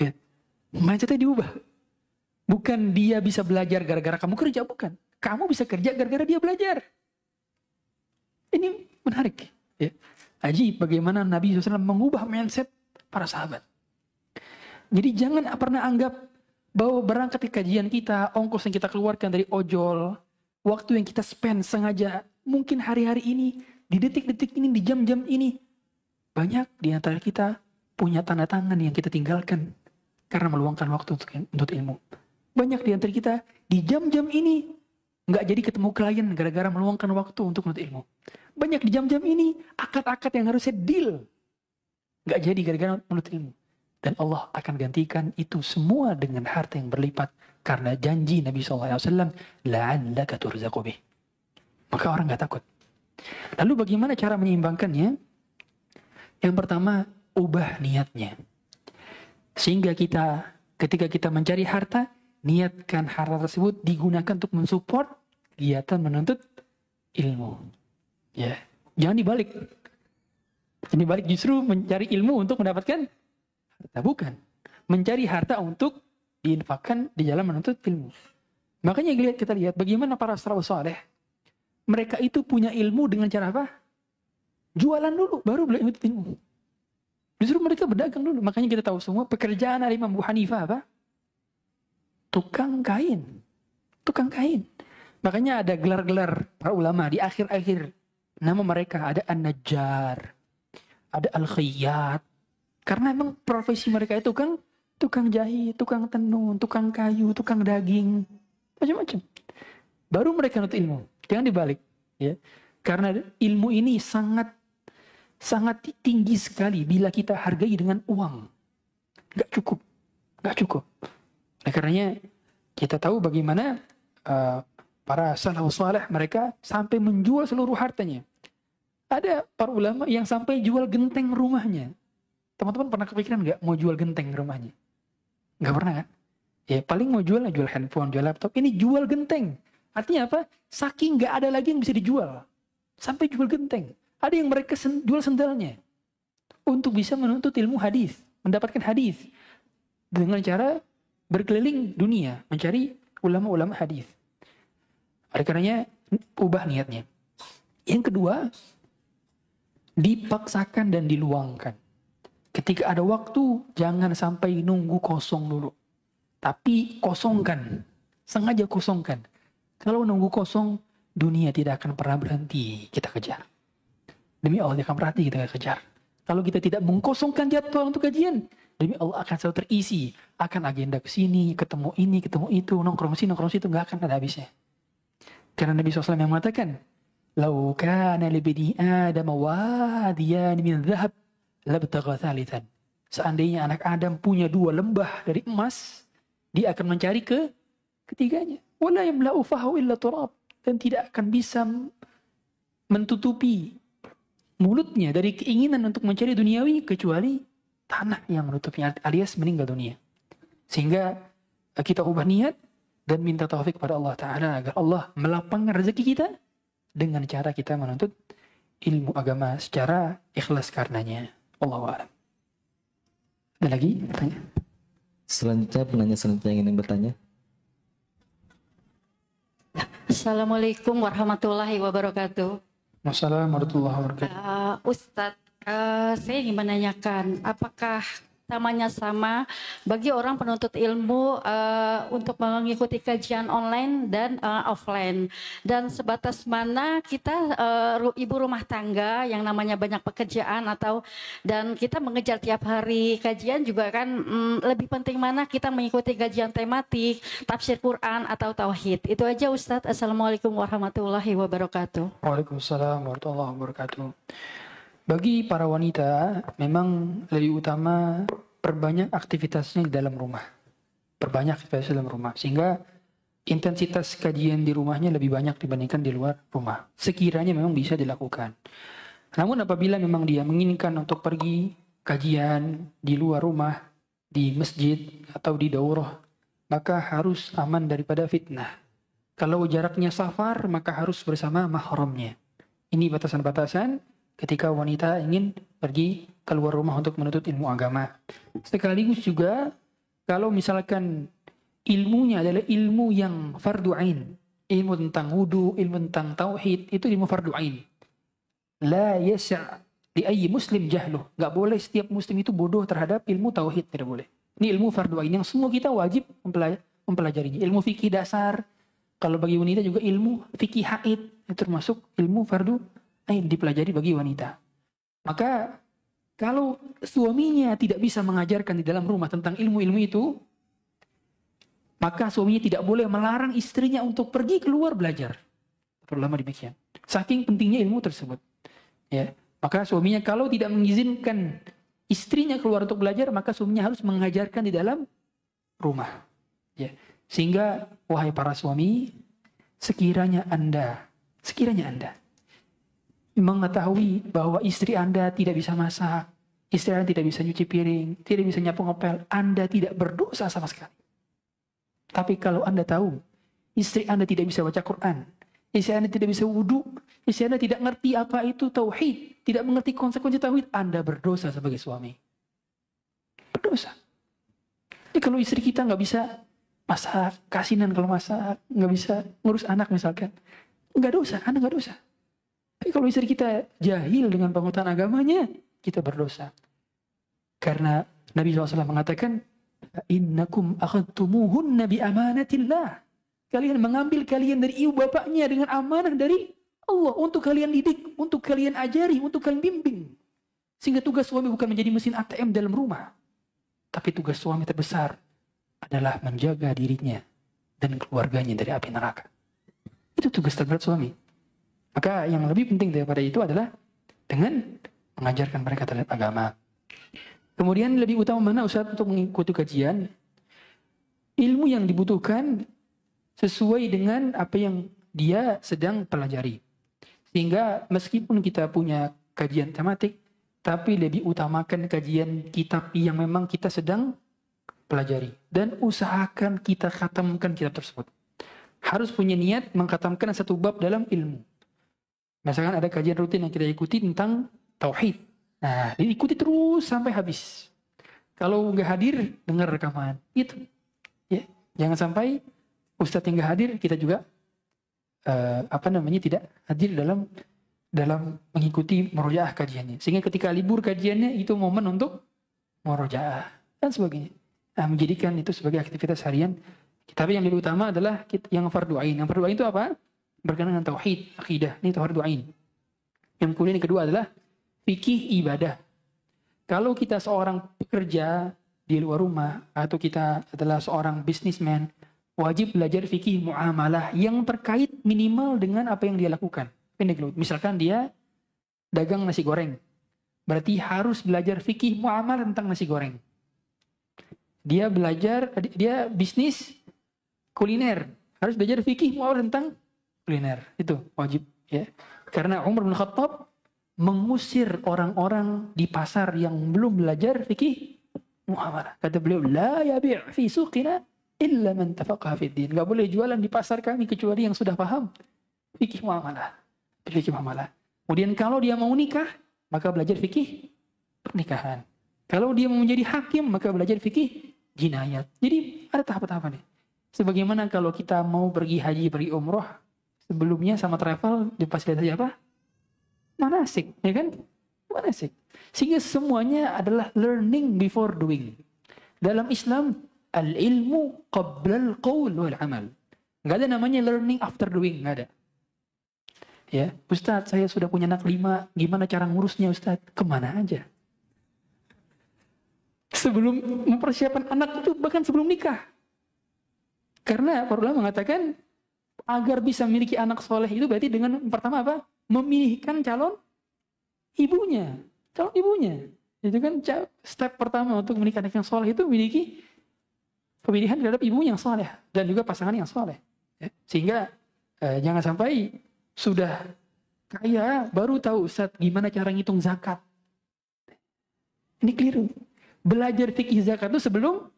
Lihat, mindsetnya diubah. Bukan dia bisa belajar gara-gara kamu kerja, bukan. Kamu bisa kerja gara-gara dia belajar. Ini menarik. Ya. Ajib bagaimana Nabi SAW mengubah mindset para sahabat. Jadi jangan pernah anggap bahwa berangkat ke kajian kita, ongkos yang kita keluarkan dari ojol, waktu yang kita spend sengaja, mungkin hari-hari ini, di detik-detik ini, di jam-jam ini, banyak di antara kita punya tanda tangan yang kita tinggalkan karena meluangkan waktu untuk ilmu. Banyak di antara kita di jam-jam ini nggak jadi ketemu klien gara-gara meluangkan waktu untuk menuntut ilmu. Banyak di jam-jam ini akad-akad yang harusnya deal nggak jadi gara-gara menuntut ilmu. Dan Allah akan gantikan itu semua dengan harta yang berlipat karena janji Nabi SAW, la'allaka turzaqu bih. Maka orang nggak takut. Lalu bagaimana cara menyeimbangkannya? Yang pertama, ubah niatnya. Sehingga kita ketika kita mencari harta, niatkan harta tersebut digunakan untuk mensupport kegiatan menuntut ilmu. Ya, jangan dibalik. Ini balik justru mencari ilmu untuk mendapatkan harta, bukan. Mencari harta untuk diinfakkan di jalan menuntut ilmu. Makanya kita lihat bagaimana para salafus saleh. Mereka itu punya ilmu dengan cara apa? Jualan dulu, baru belajar menuntut ilmu. Justru mereka berdagang dulu. Makanya kita tahu semua pekerjaan Imam Abu Hanifah apa? Tukang kain. Tukang kain. Makanya ada gelar-gelar para ulama di akhir-akhir nama mereka. Ada An-Najjar, ada Al-Khayyat. Karena memang profesi mereka itu kan tukang jahit, tukang tenun, tukang kayu, tukang daging, macam-macam. Baru mereka nuntut ilmu. Jangan dibalik, ya. Karena ilmu ini sangat tinggi sekali bila kita hargai dengan uang. Gak cukup. Nah, karenanya kita tahu bagaimana para salafus saleh mereka sampai menjual seluruh hartanya. Ada para ulama yang sampai jual genteng rumahnya. Teman-teman pernah kepikiran nggak mau jual genteng rumahnya? Nggak pernah kan? Ya paling mau jual handphone, jual laptop. Ini jual genteng. Artinya apa? Saking nggak ada lagi yang bisa dijual. Sampai jual genteng. Ada yang mereka jual sendalnya. Untuk bisa menuntut ilmu hadis. Mendapatkan hadis. Dengan cara berkeliling dunia. Mencari ulama-ulama hadis. Oleh karenanya ubah niatnya. Yang kedua, dipaksakan dan diluangkan. Ketika ada waktu, jangan sampai nunggu kosong dulu. Tapi kosongkan. Sengaja kosongkan. Kalau nunggu kosong, dunia tidak akan pernah berhenti kita kejar. Demi Allah tidak akan berhenti kita kejar. Kalau kita tidak mengkosongkan jadwal untuk kajian, demi Allah akan selalu terisi. Akan agenda ke sini, ketemu ini, ketemu itu, nongkrong sini, nongkrong situ, nggak akan ada habisnya. Karena Nabi SAW yang mengatakan, "Lau kana li bani Adam wadiyan min dhahab, labtagha thalithan." Seandainya anak Adam punya 2 lembah dari emas, dia akan mencari ketiganya. Wala yamla'u fahu illa turab. Dan tidak akan bisa mentutupi mulutnya dari keinginan untuk mencari duniawi kecuali tanah yang menutupnya alias meninggal dunia. Sehingga kita ubah niat dan minta taufik pada Allah Ta'ala agar Allah melapangkan rezeki kita dengan cara kita menuntut ilmu agama secara ikhlas karenanya. Allahu a'lam. Ada lagi bertanya? Selanjutnya penanya selanjutnya yang ingin bertanya. Assalamualaikum warahmatullahi wabarakatuh. Wassalamualaikum warahmatullahi wabarakatuh. Ustadz, saya ingin menanyakan apakah namanya sama bagi orang penuntut ilmu untuk mengikuti kajian online dan offline, dan sebatas mana kita ibu rumah tangga yang namanya banyak pekerjaan dan kita mengejar tiap hari kajian juga kan, lebih penting mana kita mengikuti kajian tematik, tafsir Quran atau tauhid. Itu aja Ustadz. Assalamualaikum warahmatullahi wabarakatuh. Waalaikumsalam warahmatullahi wabarakatuh. Bagi para wanita, memang lebih utama perbanyak aktivitasnya di dalam rumah. Perbanyak aktivitas di dalam rumah. Sehingga intensitas kajian di rumahnya lebih banyak dibandingkan di luar rumah. Sekiranya memang bisa dilakukan. Namun apabila memang dia menginginkan untuk pergi kajian di luar rumah, di masjid atau di daurah, maka harus aman daripada fitnah. Kalau jaraknya safar, maka harus bersama mahramnya. Ini batasan-batasan ketika wanita ingin pergi keluar rumah untuk menuntut ilmu agama. Sekaligus juga kalau misalkan ilmunya adalah ilmu yang fardu ain, ilmu tentang wudu, ilmu tentang tauhid, itu ilmu fardu ain. La yasa' li ayyi muslim jahluh. Enggak boleh setiap muslim itu bodoh terhadap ilmu tauhid, tidak boleh. Ini ilmu fardu ain yang semua kita wajib mempelajarinya. Ilmu fikih dasar, kalau bagi wanita juga ilmu fikih haid, itu termasuk ilmu fardu dipelajari bagi wanita. Maka kalau suaminya tidak bisa mengajarkan di dalam rumah tentang ilmu-ilmu itu, maka suaminya tidak boleh melarang istrinya untuk pergi keluar belajar. Ulama demikian. Saking pentingnya ilmu tersebut. Ya, maka suaminya kalau tidak mengizinkan istrinya keluar untuk belajar, maka suaminya harus mengajarkan di dalam rumah. Ya. Sehingga wahai para suami, sekiranya Anda mengetahui bahwa istri Anda tidak bisa masak, istri Anda tidak bisa nyuci piring, tidak bisa nyapu ngepel, Anda tidak berdosa sama sekali. Tapi kalau Anda tahu istri Anda tidak bisa baca Quran, istri Anda tidak bisa wudhu, istri Anda tidak mengerti apa itu tauhid, tidak mengerti konsekuensi tauhid, Anda berdosa sebagai suami. Berdosa. Jadi kalau istri kita nggak bisa masak, kasinan kalau masak, nggak bisa ngurus anak misalkan, nggak dosa, Anda nggak dosa. Tapi kalau istri kita jahil dengan pengetahuan agamanya, kita berdosa. Karena Nabi SAW mengatakan, innakum akhadtumuhunna bi amanatillah. Kalian mengambil kalian dari ibu bapaknya dengan amanah dari Allah untuk kalian didik, untuk kalian ajari, untuk kalian bimbing. Sehingga tugas suami bukan menjadi mesin ATM dalam rumah. Tapi tugas suami terbesar adalah menjaga dirinya dan keluarganya dari api neraka. Itu tugas terberat suami. Maka yang lebih penting daripada itu adalah dengan mengajarkan mereka terhadap agama. Kemudian lebih utama mana Ustaz untuk mengikuti kajian? Ilmu yang dibutuhkan sesuai dengan apa yang dia sedang pelajari. Sehingga meskipun kita punya kajian tematik, tapi lebih utamakan kajian kitab yang memang kita sedang pelajari. Dan usahakan kita khatamkan kitab tersebut. Harus punya niat mengkhatamkan satu bab dalam ilmu. Misalkan ada kajian rutin yang kita ikuti tentang tauhid. Nah, diikuti terus sampai habis. Kalau nggak hadir, dengar rekaman. Itu. Ya. Jangan sampai ustadz yang nggak hadir, kita juga tidak hadir dalam mengikuti murojaah kajiannya. Sehingga ketika libur kajiannya, itu momen untuk murojaah dan sebagainya. Nah, menjadikan itu sebagai aktivitas harian. Tapi yang lebih utama adalah yang fardu ain. Yang fardu ain itu apa? Berkenaan dengan tauhid, akidah. Ini fardu ain. Yang kemudian yang kedua adalah fikih ibadah. Kalau kita seorang pekerja di luar rumah atau kita adalah seorang bisnismen, wajib belajar fikih muamalah yang terkait minimal dengan apa yang dia lakukan. Misalkan dia dagang nasi goreng, berarti harus belajar fikih muamalah tentang nasi goreng. Dia bisnis kuliner, harus belajar fikih muamalah tentang kuliner. Itu wajib, ya. Karena Umar bin Khattab mengusir orang-orang di pasar yang belum belajar fikih muamalah. Kata beliau, la yabi' fi suqina illa man tafaqaha fid din. Enggak boleh jualan di pasar kami kecuali yang sudah paham fikih muamalah. Fikih muamalah. Kemudian kalau dia mau nikah, maka belajar fikih pernikahan. Kalau dia mau menjadi hakim, maka belajar fikih jinayat. Jadi ada tahap-tahapan nih. Sebagaimana kalau kita mau pergi haji, pergi umroh, sebelumnya sama travel difasilitasi apa? Manasik, ya kan? Manasik. Sehingga semuanya adalah learning before doing. Dalam Islam, al-ilmu qabla al-qawl wal-amal. Nggak ada namanya learning after doing, nggak ada. Ya, Ustadz, saya sudah punya anak 5, gimana cara ngurusnya Ustadz? Kemana aja? Sebelum mempersiapkan anak itu, bahkan sebelum nikah. Karena para ulama mengatakan, agar bisa memiliki anak soleh itu berarti dengan pertama apa? Memilihkan calon ibunya. Calon ibunya. Itu kan step pertama untuk menikah anak yang soleh itu memiliki pemilihan terhadap ibu yang soleh. Dan juga pasangan yang soleh. Ya. Sehingga jangan sampai sudah kaya baru tahu Ustaz gimana cara ngitung zakat. Ini keliru. Belajar fikih zakat itu sebelum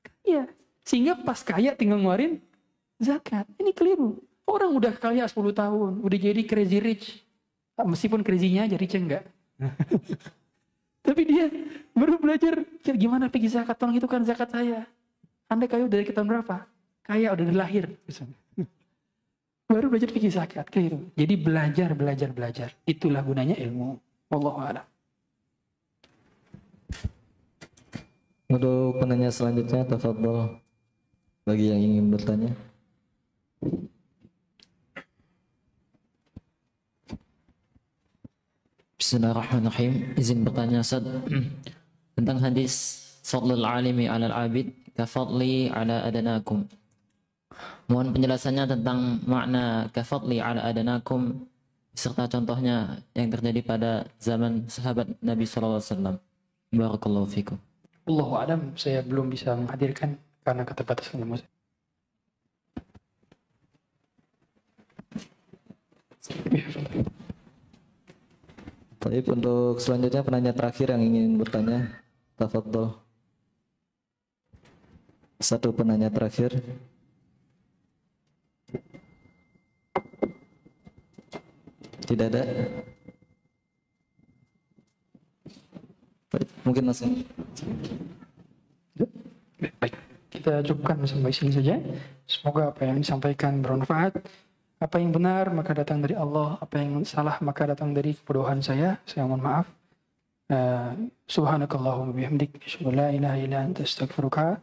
kaya. Sehingga pas kaya tinggal ngeluarin zakat. Ini keliru. Orang udah kaya 10 tahun, udah jadi crazy rich. Meskipun crazy-nya aja rich enggak. Tapi dia baru belajar gimana fikih zakat, tolong hitungkan zakat saya. Anda kaya dari tahun berapa? Kaya udah dari lahir. Baru belajar fikih zakat, keliru. Jadi belajar. Itulah gunanya ilmu. Wallahu a'lam. Untuk penanya selanjutnya, tafadhol bagi yang ingin bertanya. Bismillahirrahmanirrahim. Izin bertanya Ustaz tentang hadis fadlul alimi 'alal 'abid ka fadli 'ala adanakum. Mohon penjelasannya tentang makna ka fadli 'ala adanakum serta contohnya yang terjadi pada zaman sahabat Nabi sallallahu alaihi wasallam. Barakallahu fikum. Allahu a'lam, saya belum bisa menghadirkan karena keterbatasan ilmu saya. Baik, untuk selanjutnya penanya terakhir yang ingin bertanya, tafadhol. Satu penanya terakhir. Tidak ada. Baik, mungkin langsung. Baik, kita cukupkan sampai sini saja. Semoga apa yang disampaikan bermanfaat. Apa yang benar maka datang dari Allah, apa yang salah maka datang dari kebodohan saya. Saya mohon maaf. Subhanakallahumma bihamdik, asyhadu an la ilaha illa anta, astaghfiruka